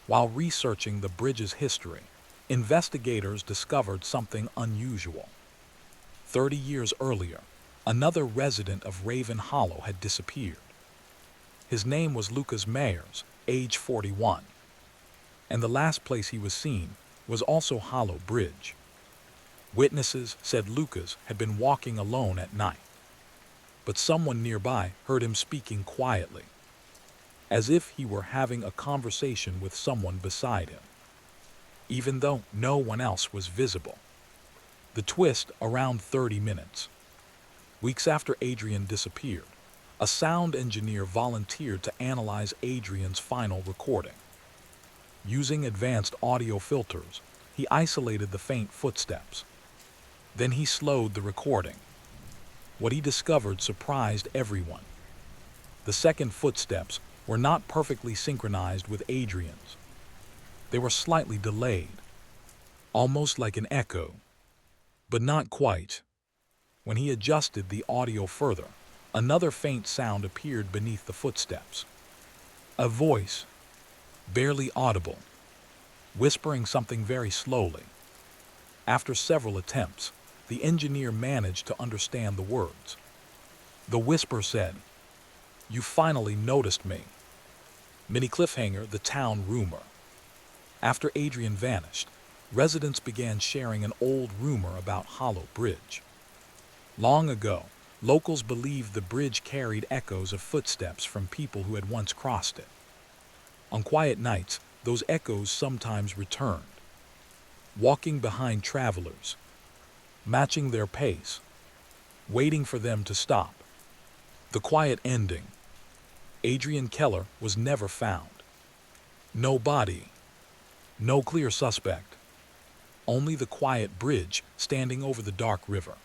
While researching the bridge's history, investigators discovered something unusual. 30 years earlier, another resident of Raven Hollow had disappeared. His name was Lucas Mayers, age 41. And the last place he was seen was also Hollow Bridge. Witnesses said Lucas had been walking alone at night, but someone nearby heard him speaking quietly, as if he were having a conversation with someone beside him, even though no one else was visible. The twist, around 30 minutes. Weeks after Adrian disappeared, a sound engineer volunteered to analyze Adrian's final recording. Using advanced audio filters, he isolated the faint footsteps. Then he slowed the recording. What he discovered surprised everyone. The second footsteps were not perfectly synchronized with Adrian's. They were slightly delayed, almost like an echo, but not quite. When he adjusted the audio further, another faint sound appeared beneath the footsteps. A voice, barely audible, whispering something very slowly. After several attempts, the engineer managed to understand the words. The whisper said, "You finally noticed me." Mini cliffhanger, the town rumor. After Adrian vanished, residents began sharing an old rumor about Hollow Bridge. Long ago, locals believed the bridge carried echoes of footsteps from people who had once crossed it. On quiet nights, those echoes sometimes returned, walking behind travelers, matching their pace, waiting for them to stop. The quiet ending. Adrian Keller was never found. No body, no clear suspect, only the quiet bridge standing over the dark river.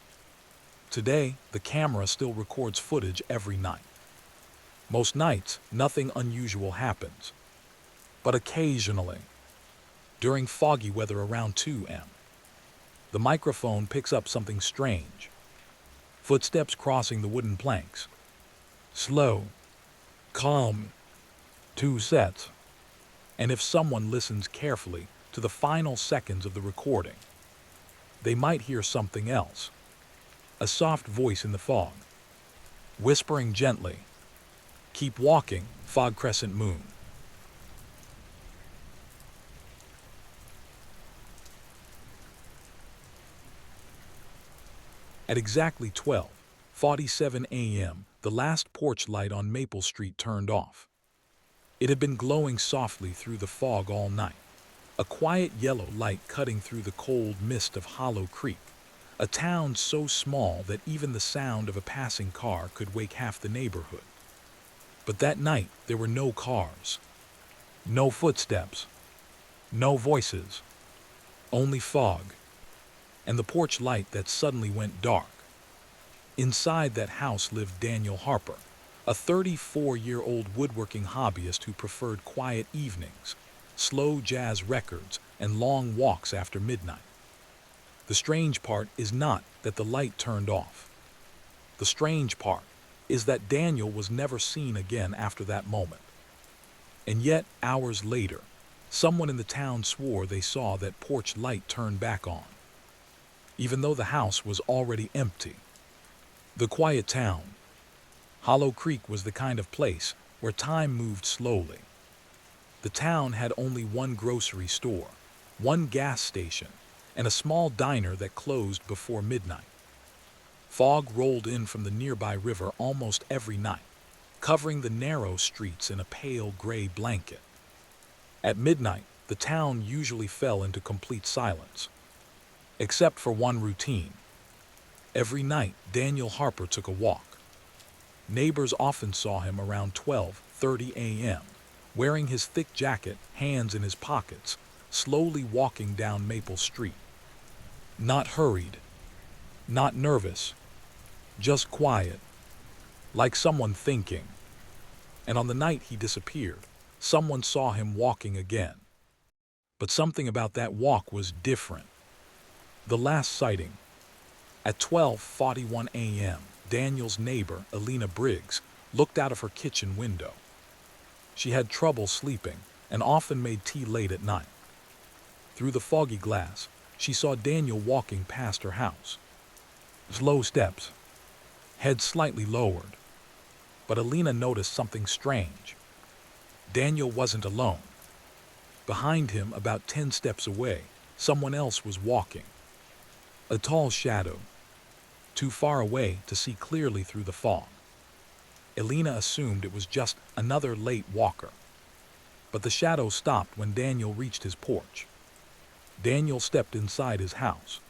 Today, the camera still records footage every night. Most nights, nothing unusual happens. But occasionally, during foggy weather around 2 a.m., the microphone picks up something strange. Footsteps crossing the wooden planks. Slow, calm, 2 sets. And if someone listens carefully to the final seconds of the recording, they might hear something else. A soft voice in the fog, whispering gently, "Keep walking, fog crescent moon." At exactly 12:47 a.m., the last porch light on Maple Street turned off. It had been glowing softly through the fog all night, a quiet yellow light cutting through the cold mist of Hollow Creek, a town so small that even the sound of a passing car could wake half the neighborhood. But that night there were no cars, no footsteps, no voices, only fog, and the porch light that suddenly went dark. Inside that house lived Daniel Harper, a 34-year-old woodworking hobbyist who preferred quiet evenings, slow jazz records, and long walks after midnight. The strange part is not that the light turned off. The strange part is that Daniel was never seen again after that moment. And yet, hours later, someone in the town swore they saw that porch light turn back on, even though the house was already empty. The quiet town. Hollow Creek was the kind of place where time moved slowly. The town had only one grocery store, one gas station, and a small diner that closed before midnight. Fog rolled in from the nearby river almost every night, covering the narrow streets in a pale gray blanket. At midnight, the town usually fell into complete silence, except for one routine. Every night, Daniel Harper took a walk. Neighbors often saw him around 12:30 a.m., wearing his thick jacket, hands in his pockets, slowly walking down Maple Street. Not hurried, not nervous, just quiet, like someone thinking. And on the night he disappeared, someone saw him walking again. But something about that walk was different. The last sighting. At 12:41 a.m., Daniel's neighbor, Elena Briggs, looked out of her kitchen window. She had trouble sleeping and often made tea late at night. Through the foggy glass, she saw Daniel walking past her house. Slow steps, head slightly lowered. But Elena noticed something strange. Daniel wasn't alone. Behind him, about 10 steps away, someone else was walking. A tall shadow, too far away to see clearly through the fog. Elena assumed it was just another late walker. But the shadow stopped when Daniel reached his porch. Daniel stepped inside his house.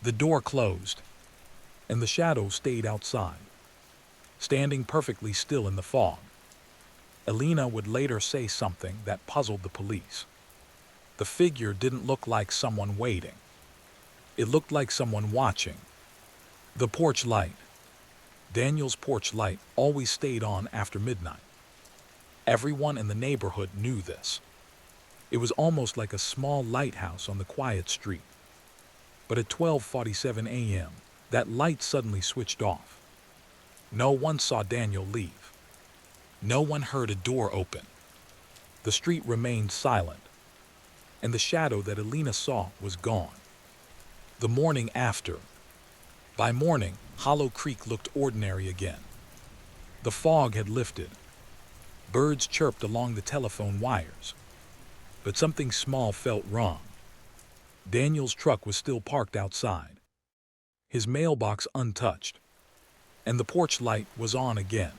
The door closed, and the shadow stayed outside, standing perfectly still in the fog. Elena would later say something that puzzled the police. The figure didn't look like someone waiting. It looked like someone watching. The porch light. Daniel's porch light always stayed on after midnight. Everyone in the neighborhood knew this. It was almost like a small lighthouse on the quiet street. But at 12:47 a.m., that light suddenly switched off. No one saw Daniel leave. No one heard a door open. The street remained silent, and the shadow that Elena saw was gone. The morning after. By morning, Hollow Creek looked ordinary again. The fog had lifted. Birds chirped along the telephone wires. But something small felt wrong. Daniel's truck was still parked outside, his mailbox untouched, and the porch light was on again.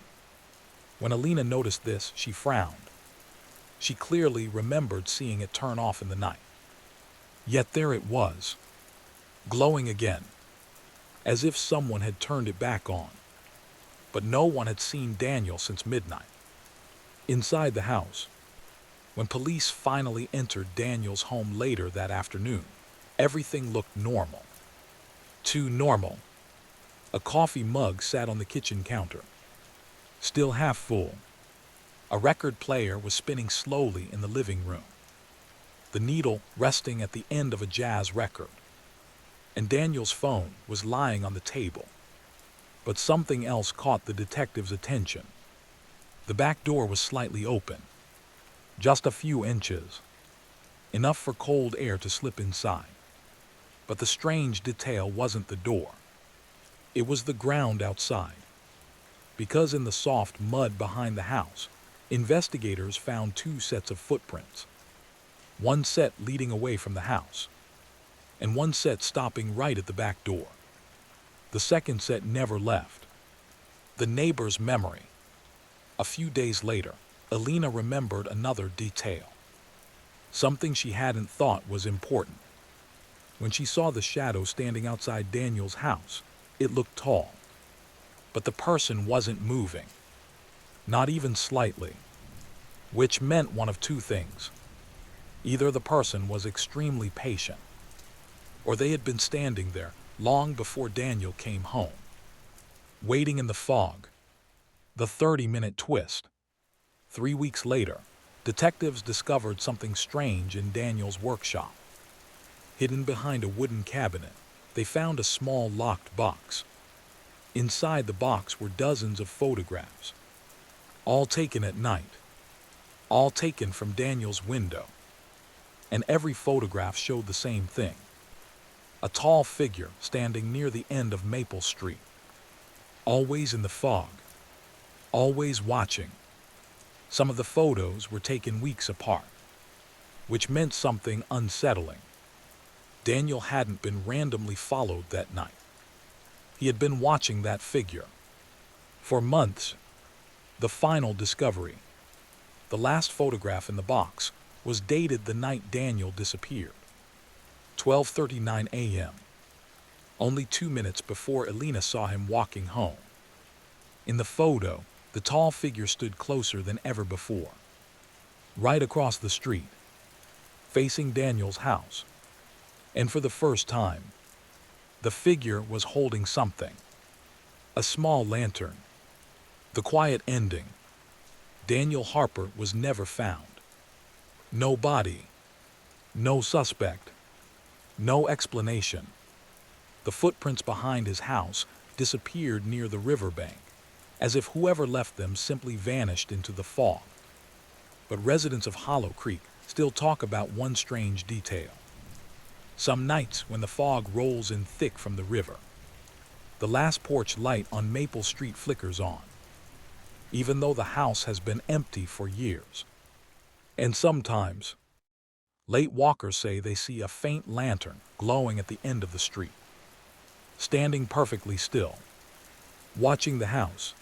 When Alina noticed this, she frowned. She clearly remembered seeing it turn off in the night. Yet there it was, glowing again, as if someone had turned it back on. But no one had seen Daniel since midnight. Inside the house, when police finally entered Daniel's home later that afternoon, everything looked normal. Too normal. A coffee mug sat on the kitchen counter, still half full. A record player was spinning slowly in the living room, the needle resting at the end of a jazz record. And Daniel's phone was lying on the table. But something else caught the detective's attention. The back door was slightly open, just a few inches, enough for cold air to slip inside. But the strange detail wasn't the door. It was the ground outside. Because in the soft mud behind the house, investigators found two sets of footprints. One set leading away from the house, and one set stopping right at the back door. The second set never left. The neighbor's memory. A few days later, Alina remembered another detail. Something she hadn't thought was important. When she saw the shadow standing outside Daniel's house, it looked tall. But the person wasn't moving. Not even slightly. Which meant one of two things. Either the person was extremely patient, or they had been standing there long before Daniel came home. Waiting in the fog. The 30-minute twist. 3 weeks later, detectives discovered something strange in Daniel's workshop. Hidden behind a wooden cabinet, they found a small locked box. Inside the box were dozens of photographs, all taken at night, all taken from Daniel's window. And every photograph showed the same thing. A tall figure standing near the end of Maple Street, always in the fog, always watching. Some of the photos were taken weeks apart, which meant something unsettling. Daniel hadn't been randomly followed that night. He had been watching that figure for months. The final discovery. The last photograph in the box was dated the night Daniel disappeared, 12:39 a.m., only 2 minutes before Alina saw him walking home. In the photo, the tall figure stood closer than ever before, right across the street, facing Daniel's house. And for the first time, the figure was holding something. A small lantern. The quiet ending. Daniel Harper was never found. No body. No suspect. No explanation. The footprints behind his house disappeared near the riverbank, as if whoever left them simply vanished into the fog. But residents of Hollow Creek still talk about one strange detail. Some nights when the fog rolls in thick from the river, the last porch light on Maple Street flickers on, even though the house has been empty for years. And sometimes, late walkers say they see a faint lantern glowing at the end of the street, standing perfectly still, watching the house,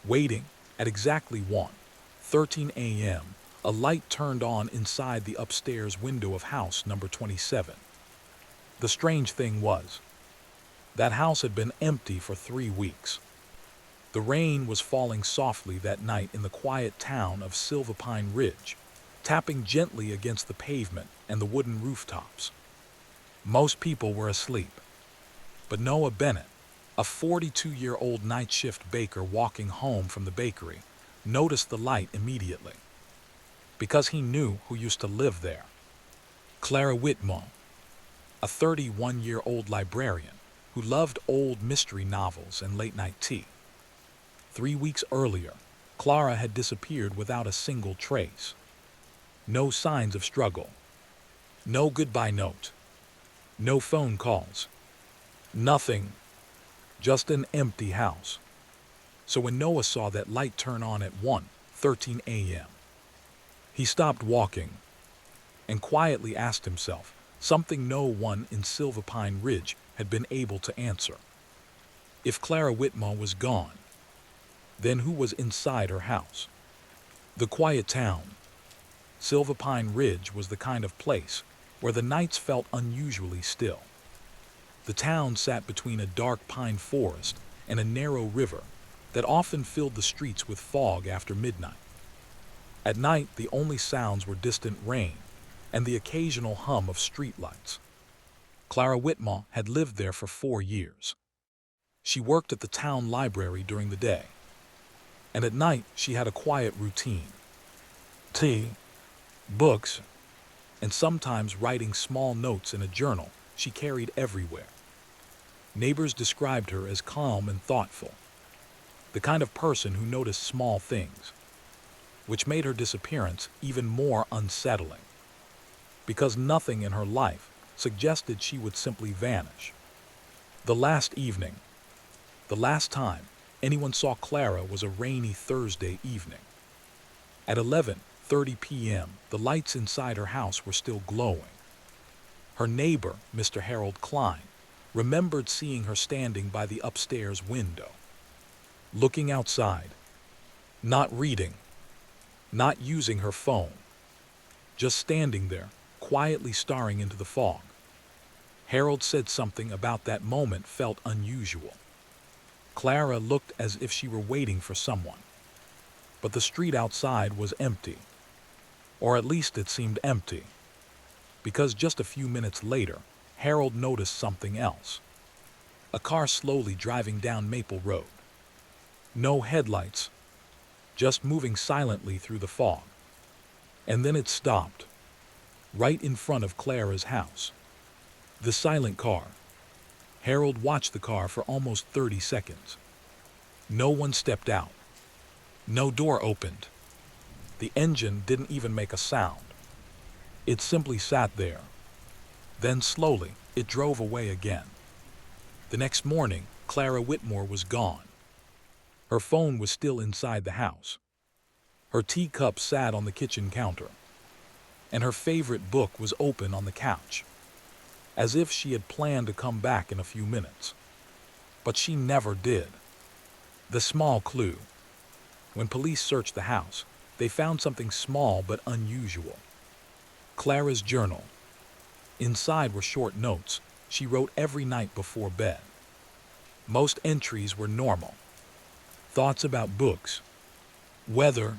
waiting. At exactly 1:13 a.m., a light turned on inside the upstairs window of house number 27. The strange thing was, that house had been empty for 3 weeks. The rain was falling softly that night in the quiet town of Silverpine Ridge, tapping gently against the pavement and the wooden rooftops. Most people were asleep. But Noah Bennett, a 42-year-old night shift baker walking home from the bakery, noticed the light immediately. Because he knew who used to live there. Clara Whitmore, a 31-year-old librarian who loved old mystery novels and late-night tea. 3 weeks earlier, Clara had disappeared without a single trace. No signs of struggle. No goodbye note. No phone calls. Nothing. Just an empty house. So when Noah saw that light turn on at 1:13 a.m., he stopped walking and quietly asked himself, something no one in Silver Pine Ridge had been able to answer. If Clara Whitmore was gone, then who was inside her house? The quiet town. Silver Pine Ridge was the kind of place where the nights felt unusually still. The town sat between a dark pine forest and a narrow river that often filled the streets with fog after midnight. At night, the only sounds were distant rain and the occasional hum of streetlights. Clara Whitmore had lived there for 4 years. She worked at the town library during the day, and at night she had a quiet routine. Tea, books, and sometimes writing small notes in a journal she carried everywhere. Neighbors described her as calm and thoughtful, the kind of person who noticed small things, which made her disappearance even more unsettling, because nothing in her life suggested she would simply vanish. The last evening, the last time anyone saw Clara, was a rainy Thursday evening. At 11:30 p.m., the lights inside her house were still glowing. Her neighbor, Mr. Harold Klein, remembered seeing her standing by the upstairs window, looking outside, not reading, not using her phone, just standing there, quietly staring into the fog. Harold said something about that moment felt unusual. Clara looked as if she were waiting for someone, but the street outside was empty, or at least it seemed empty, because just a few minutes later, Harold noticed something else. A car slowly driving down Maple Road. No headlights, just moving silently through the fog. And then it stopped, right in front of Clara's house. The silent car. Harold watched the car for almost 30 seconds. No one stepped out. No door opened. The engine didn't even make a sound. It simply sat there. Then slowly, it drove away again. The next morning, Clara Whitmore was gone. Her phone was still inside the house. Her teacup sat on the kitchen counter, and her favorite book was open on the couch, as if she had planned to come back in a few minutes. But she never did. The small clue. When police searched the house, they found something small but unusual. Clara's journal. Inside were short notes she wrote every night before bed. Most entries were normal. Thoughts about books, weather,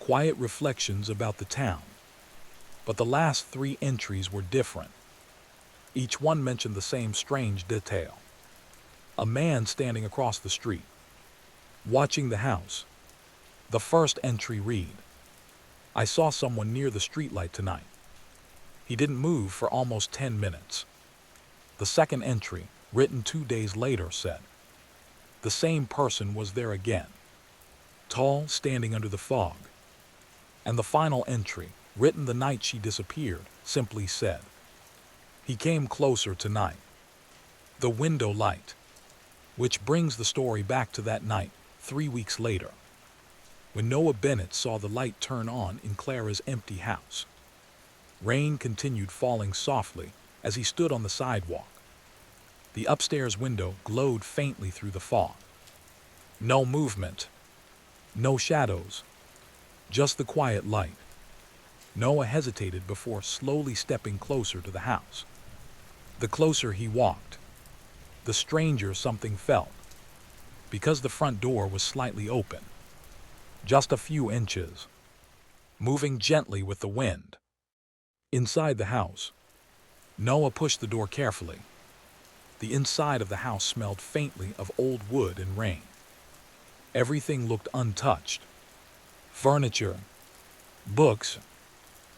quiet reflections about the town. But the last 3 entries were different. Each one mentioned the same strange detail. A man standing across the street, watching the house. The first entry read, "I saw someone near the streetlight tonight. He didn't move for almost 10 minutes." The second entry, written 2 days later, said, "The same person was there again, tall, standing under the fog." And the final entry, written the night she disappeared, simply said, "He came closer tonight." The window light, which brings the story back to that night, 3 weeks later, when Noah Bennett saw the light turn on in Clara's empty house. Rain continued falling softly as he stood on the sidewalk. The upstairs window glowed faintly through the fog. No movement, no shadows, just the quiet light. Noah hesitated before slowly stepping closer to the house. The closer he walked, the stranger something felt, because the front door was slightly open, just a few inches, moving gently with the wind. Inside the house, Noah pushed the door carefully. The inside of the house smelled faintly of old wood and rain. Everything looked untouched. Furniture, books,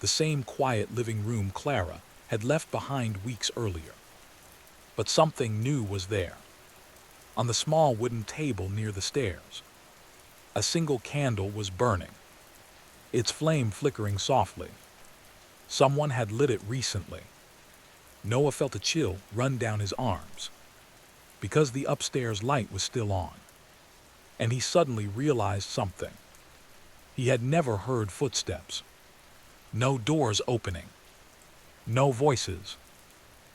the same quiet living room Clara had left behind weeks earlier. But something new was there. On the small wooden table near the stairs, a single candle was burning, its flame flickering softly. Someone had lit it recently. Noah felt a chill run down his arms, because the upstairs light was still on. And he suddenly realized something. He had never heard footsteps. No doors opening. No voices,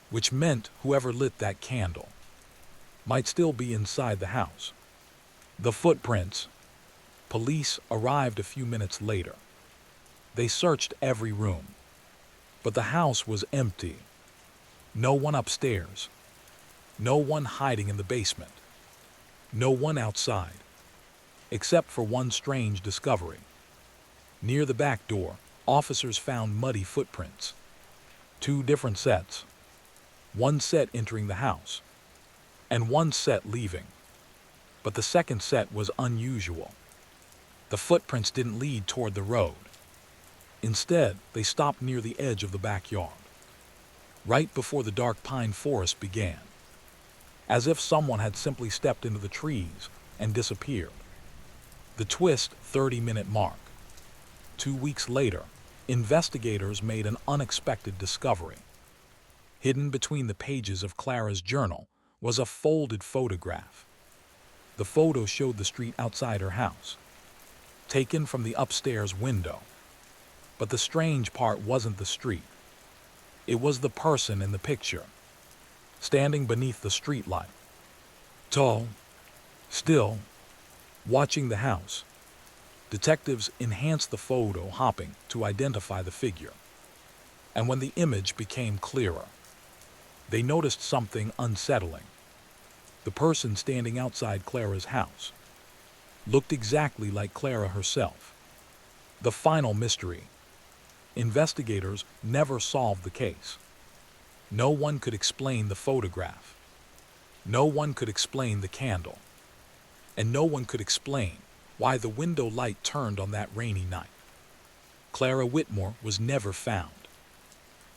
which meant whoever lit that candle might still be inside the house. The footprints. Police arrived a few minutes later. They searched every room, but the house was empty. No one upstairs. No one hiding in the basement. No one outside, except for one strange discovery. Near the back door, officers found muddy footprints. 2 different sets. One set entering the house, and one set leaving. But the second set was unusual. The footprints didn't lead toward the road. Instead, they stopped near the edge of the backyard, right before the dark pine forest began, as if someone had simply stepped into the trees and disappeared. The twist, 30-minute mark. 2 weeks later, investigators made an unexpected discovery. Hidden between the pages of Clara's journal was a folded photograph. The photo showed the street outside her house, taken from the upstairs window. But the strange part wasn't the street. It was the person in the picture, standing beneath the streetlight. Tall, still, watching the house. Detectives enhanced the photo hopping to identify the figure. And when the image became clearer, they noticed something unsettling. The person standing outside Clara's house looked exactly like Clara herself. The final mystery. Investigators never solved the case. No one could explain the photograph. No one could explain the candle. And no one could explain why the window light turned on that rainy night. Clara Whitmore was never found.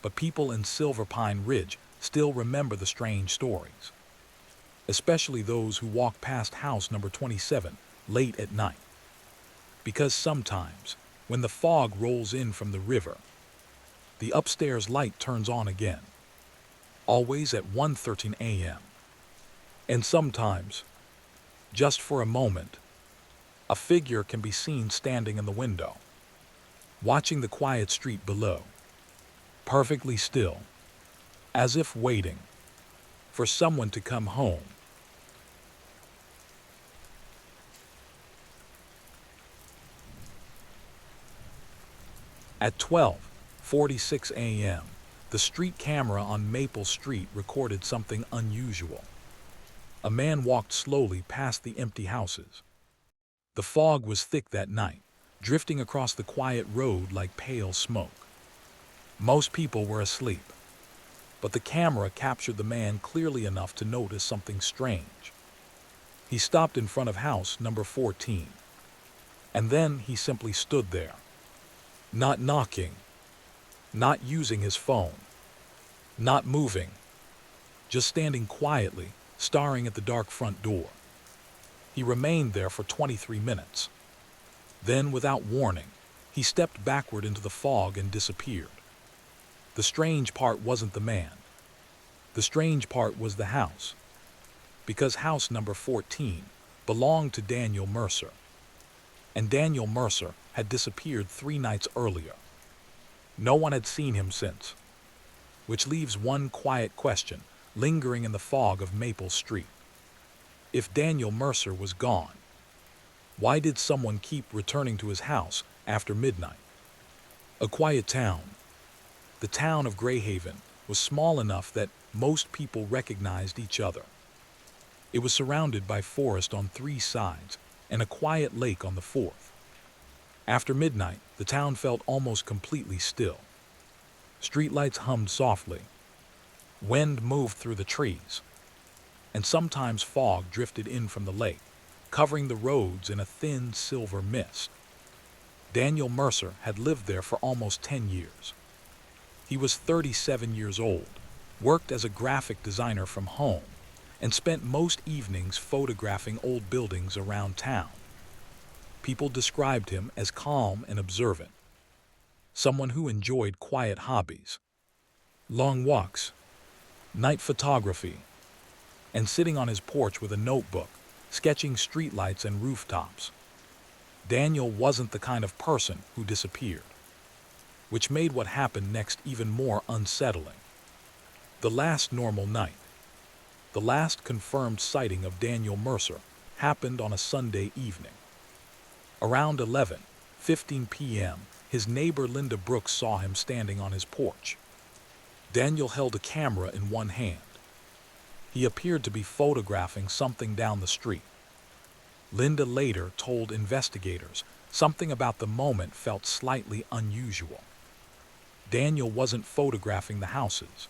But people in Silver Pine Ridge still remember the strange stories, especially those who walk past house number 27 late at night. Because sometimes, when the fog rolls in from the river, the upstairs light turns on again, always at 1:13 a.m. And sometimes, just for a moment, a figure can be seen standing in the window, watching the quiet street below, perfectly still, as if waiting for someone to come home. At 12:46 a.m., the street camera on Maple Street recorded something unusual. A man walked slowly past the empty houses. The fog was thick that night, drifting across the quiet road like pale smoke. Most people were asleep, but the camera captured the man clearly enough to notice something strange. He stopped in front of house number 14, and then he simply stood there. Not knocking, not using his phone, not moving, just standing quietly, staring at the dark front door. He remained there for 23 minutes. Then, without warning, he stepped backward into the fog and disappeared. The strange part wasn't the man. The strange part was the house, because house number 14 belonged to Daniel Mercer, and Daniel Mercer had disappeared 3 nights earlier. No one had seen him since, which leaves one quiet question lingering in the fog of Maple Street. If Daniel Mercer was gone, why did someone keep returning to his house after midnight? A quiet town. The town of Greyhaven was small enough that most people recognized each other. It was surrounded by forest on 3 sides and a quiet lake on the 4th. After midnight, the town felt almost completely still. Streetlights hummed softly. Wind moved through the trees, and sometimes fog drifted in from the lake, covering the roads in a thin silver mist. Daniel Mercer had lived there for almost 10 years. He was 37 years old, worked as a graphic designer from home, and spent most evenings photographing old buildings around town. People described him as calm and observant, someone who enjoyed quiet hobbies, long walks, night photography, and sitting on his porch with a notebook, sketching streetlights and rooftops. Daniel wasn't the kind of person who disappeared. which made what happened next even more unsettling. The last normal night, the last confirmed sighting of Daniel Mercer, happened on a Sunday evening. Around 11:15 p.m., his neighbor Linda Brooks saw him standing on his porch. Daniel held a camera in one hand. He appeared to be photographing something down the street. Linda later told investigators something about the moment felt slightly unusual. Daniel wasn't photographing the houses.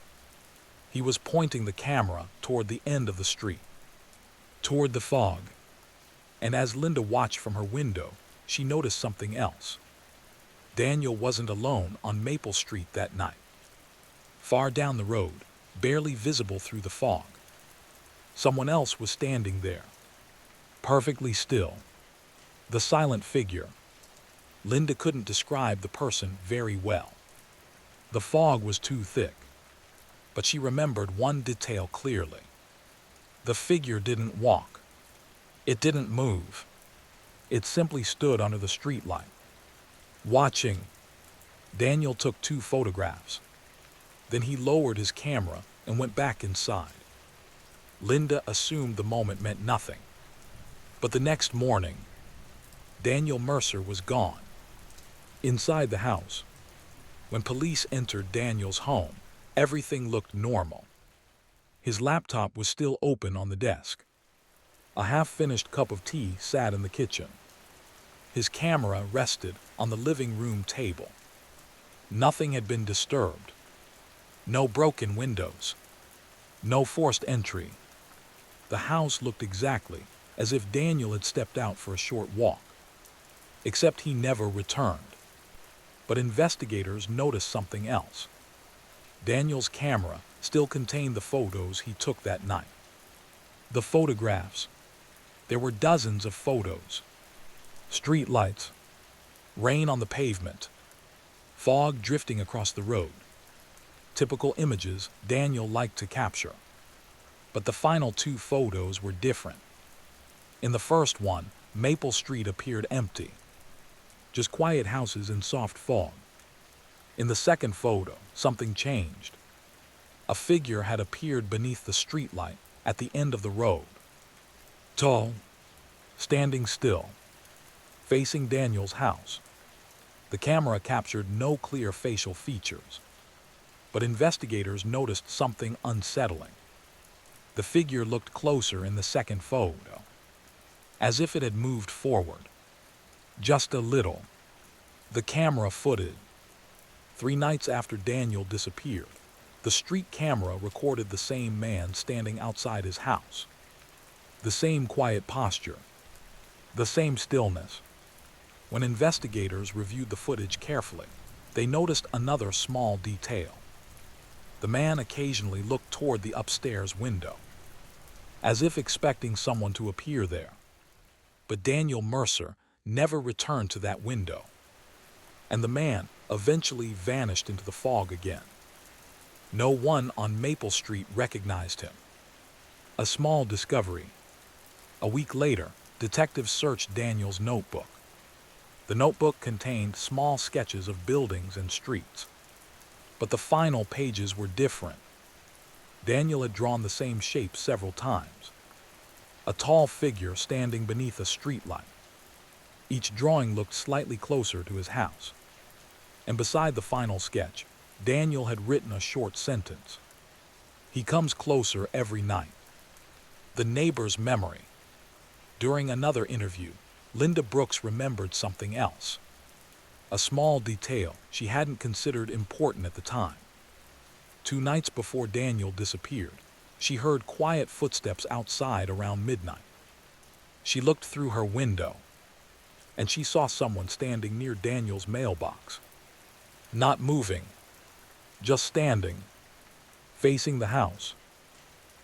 He was pointing the camera toward the end of the street, toward the fog. And as Linda watched from her window, she noticed something else. Daniel wasn't alone on Maple Street that night. Far down the road, barely visible through the fog, someone else was standing there, perfectly still. The silent figure. Linda couldn't describe the person very well. The fog was too thick, but she remembered one detail clearly. The figure didn't walk. It didn't move. It simply stood under the streetlight, watching. Daniel took 2 photographs. Then he lowered his camera and went back inside. Linda assumed the moment meant nothing. But the next morning, Daniel Mercer was gone. Inside the house, when police entered Daniel's home, everything looked normal. His laptop was still open on the desk. A half-finished cup of tea sat in the kitchen. His camera rested on the living room table. Nothing had been disturbed. No broken windows. No forced entry. The house looked exactly as if Daniel had stepped out for a short walk. Except he never returned. But investigators noticed something else. Daniel's camera still contained the photos he took that night. The photographs. There were dozens of photos. Street lights, rain on the pavement, fog drifting across the road. Typical images Daniel liked to capture. But the final 2 photos were different. In the first one, Maple Street appeared empty. Just quiet houses in soft fog. In the second photo, something changed. A figure had appeared beneath the streetlight at the end of the road. Tall, standing still, facing Daniel's house. The camera captured no clear facial features. But investigators noticed something unsettling. The figure looked closer in the second photo, as if it had moved forward. Just a little. The camera footage. 3 nights after Daniel disappeared, the street camera recorded the same man standing outside his house. The same quiet posture. The same stillness. When investigators reviewed the footage carefully, they noticed another small detail. The man occasionally looked toward the upstairs window, as if expecting someone to appear there. But Daniel Mercer never returned to that window, and the man eventually vanished into the fog again. No one on Maple Street recognized him. A small discovery. A week later, detectives searched Daniel's notebook. The notebook contained small sketches of buildings and streets. But the final pages were different. Daniel had drawn the same shape several times. A tall figure standing beneath a streetlight. Each drawing looked slightly closer to his house. And beside the final sketch, Daniel had written a short sentence. He comes closer every night. The neighbor's memory. During another interview, Linda Brooks remembered something else. A small detail she hadn't considered important at the time. 2 nights before Daniel disappeared, she heard quiet footsteps outside around midnight. She looked through her window, and she saw someone standing near Daniel's mailbox. Not moving, just standing, facing the house.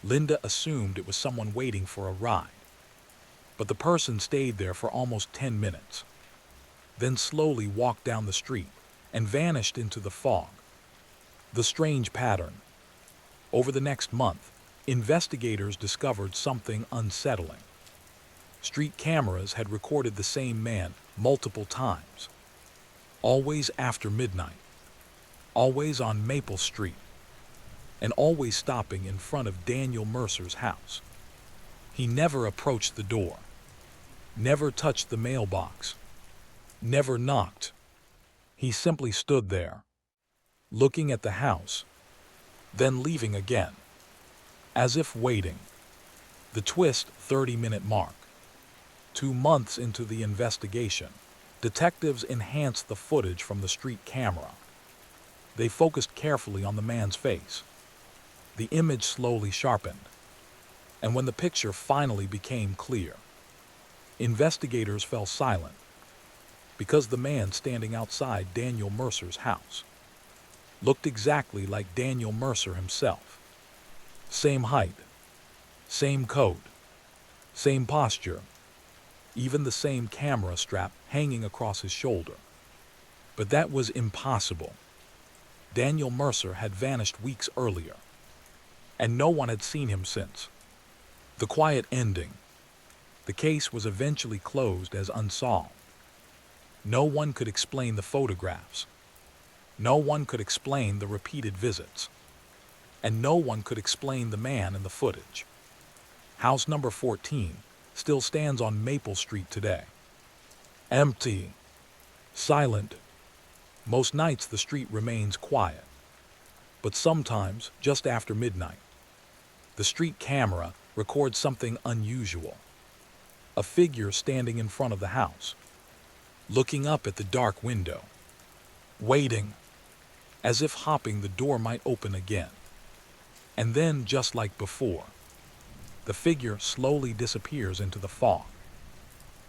Linda assumed it was someone waiting for a ride. But the person stayed there for almost 10 minutes, then slowly walked down the street and vanished into the fog. The strange pattern. Over the next month, investigators discovered something unsettling. Street cameras had recorded the same man multiple times, always after midnight. always on Maple Street, and always stopping in front of Daniel Mercer's house. He never approached the door, never touched the mailbox, never knocked. He simply stood there, looking at the house, then leaving again, as if waiting. The twist, 30-minute mark. 2 months into the investigation, detectives enhanced the footage from the street camera. They focused carefully on the man's face. The image slowly sharpened, and when the picture finally became clear, investigators fell silent, because the man standing outside Daniel Mercer's house looked exactly like Daniel Mercer himself. Same height, same coat, same posture, even the same camera strap hanging across his shoulder. But that was impossible. Daniel Mercer had vanished weeks earlier, and no one had seen him since. The quiet ending. The case was eventually closed as unsolved. No one could explain the photographs. No one could explain the repeated visits. And no one could explain the man in the footage. House number 14 still stands on Maple Street today. Empty. Silent. Most nights the street remains quiet. But sometimes, just after midnight, the street camera records something unusual. A figure standing in front of the house, looking up at the dark window, waiting, as if hoping the door might open again. And then, just like before, the figure slowly disappears into the fog,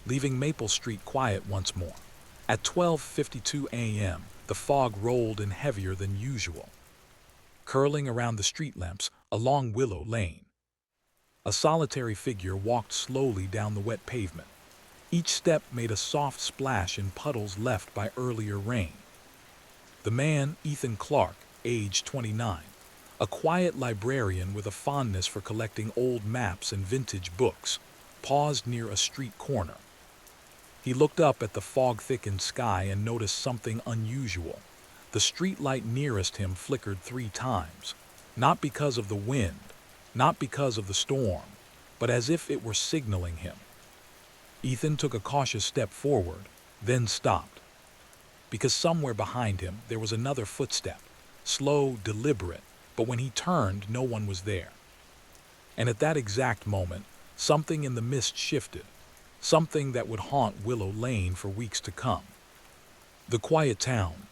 leaving Maple Street quiet once more. At 12:52 a.m., the fog rolled in heavier than usual, curling around the street lamps along Willow Lane. A solitary figure walked slowly down the wet pavement. Each step made a soft splash in puddles left by earlier rain. The man, Ethan Clark, age 29, a quiet librarian with a fondness for collecting old maps and vintage books, paused near a street corner. He looked up at the fog-thickened sky and noticed something unusual. The streetlight nearest him flickered 3 times, not because of the wind, not because of the storm, but as if it were signaling him. Ethan took a cautious step forward, then stopped, because somewhere behind him there was another footstep, slow, deliberate, but when he turned, no one was there. And at that exact moment, something in the mist shifted, something that would haunt Willow Lane for weeks to come. The quiet town.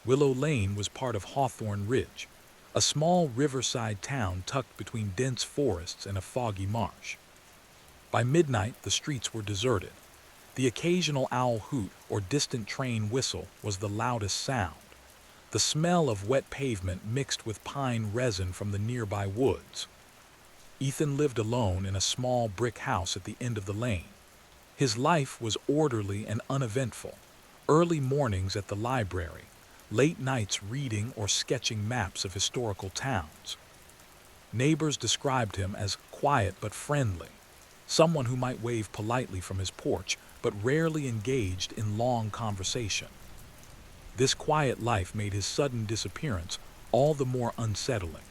Willow Lane was part of Hawthorne Ridge, a small riverside town tucked between dense forests and a foggy marsh. By midnight, the streets were deserted. The occasional owl hoot or distant train whistle was the loudest sound. The smell of wet pavement mixed with pine resin from the nearby woods. Ethan lived alone in a small brick house at the end of the lane. His life was orderly and uneventful. Early mornings at the library, late nights reading or sketching maps of historical towns. Neighbors described him as quiet but friendly, someone who might wave politely from his porch but rarely engaged in long conversation. This quiet life made his sudden disappearance all the more unsettling.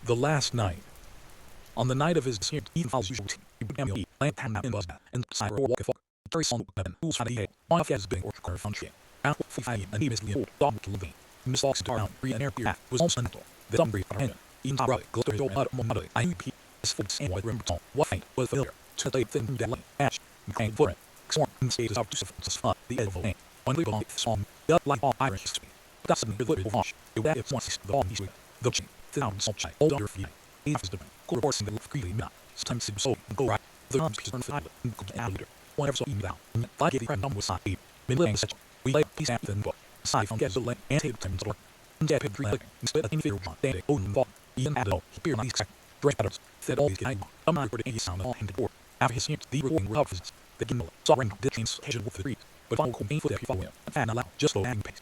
The last night. On the night of his disappearance, Ethan follows usual routine. He began to eat, and cyber or walk a fog. He carries on and who's had a hay, on a fias being or corner found tree. Around 45 and he missed the old dog to living. Miss Fox down, and air beer was also mental. The some brief hand. Even top right, glitter old mud mud. I knew Pete. His foot and white rimmed what faint was familiar. To the thin that lane, ash, McCain for it. Storm in stages of fun, the edge of a lane. One little long song, gut like all Irish speed. That's a little wash. It would if once the ball east the chin, down salt chai, old under feet. He has different. Cool reports in the left creepy not. Sometimes seems so go right. The arms turn the island and go down leader. Whenever so even down. Like the friend was side. Been laying such. We lay peace after the book. Side from get the lane and take time to work. And dead pig like split in fear one day old and fall. Even at all, he appeared on these crack. Dress patterns. Said all these guys. I'm not recording any sound all handed board. After his the recording were offices. The gimbal saw ring did change occasion with the trees. But follow cool painful that he followed him. And allowed just slow hanging pace.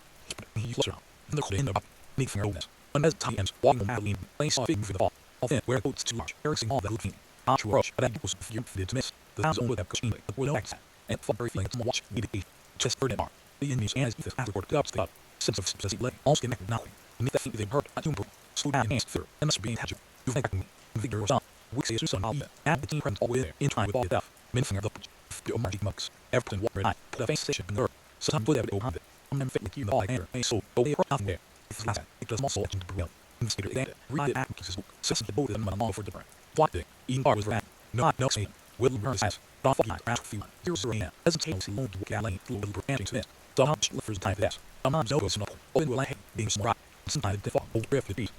He closer out. And the cold in the up. Need finger oldness. When as time ends, walking on Adeline, playing saw figure for the fall. All thin, where boats too large, erasing all that looking. Arch rush, but that was feared for dismissed. The house owned that cushionly, but with no accent. And fought very feeling to watch, needed a chest for the bar. The enemies and his Ethan afterward up the up. sense of specifically, all connected knowledge. Beneath that feet they hurt, I do slow down hands through, and must be attached. You think me, Victor or son, weeks is son, I'll add the team present all with there, in time with all stuff, min finger the your magic mugs, Everton water I, put a face station in the earth, so some put every over it. I'm never fit with you, the all air, a soul, go there, nothing there. It's last, it does muscle into the real. Investigator it, read it, applications book, system to both of them on all for different. What thing, even bar was rat, no saying, will learn his ass, off of my ask few, here's the rain, as a tale, see, won't look at lane, little branching to this. So how much lifters type this. I'm not so good, knuckle, open will I hate, being smart. Sometimes they fall, old drift to beat.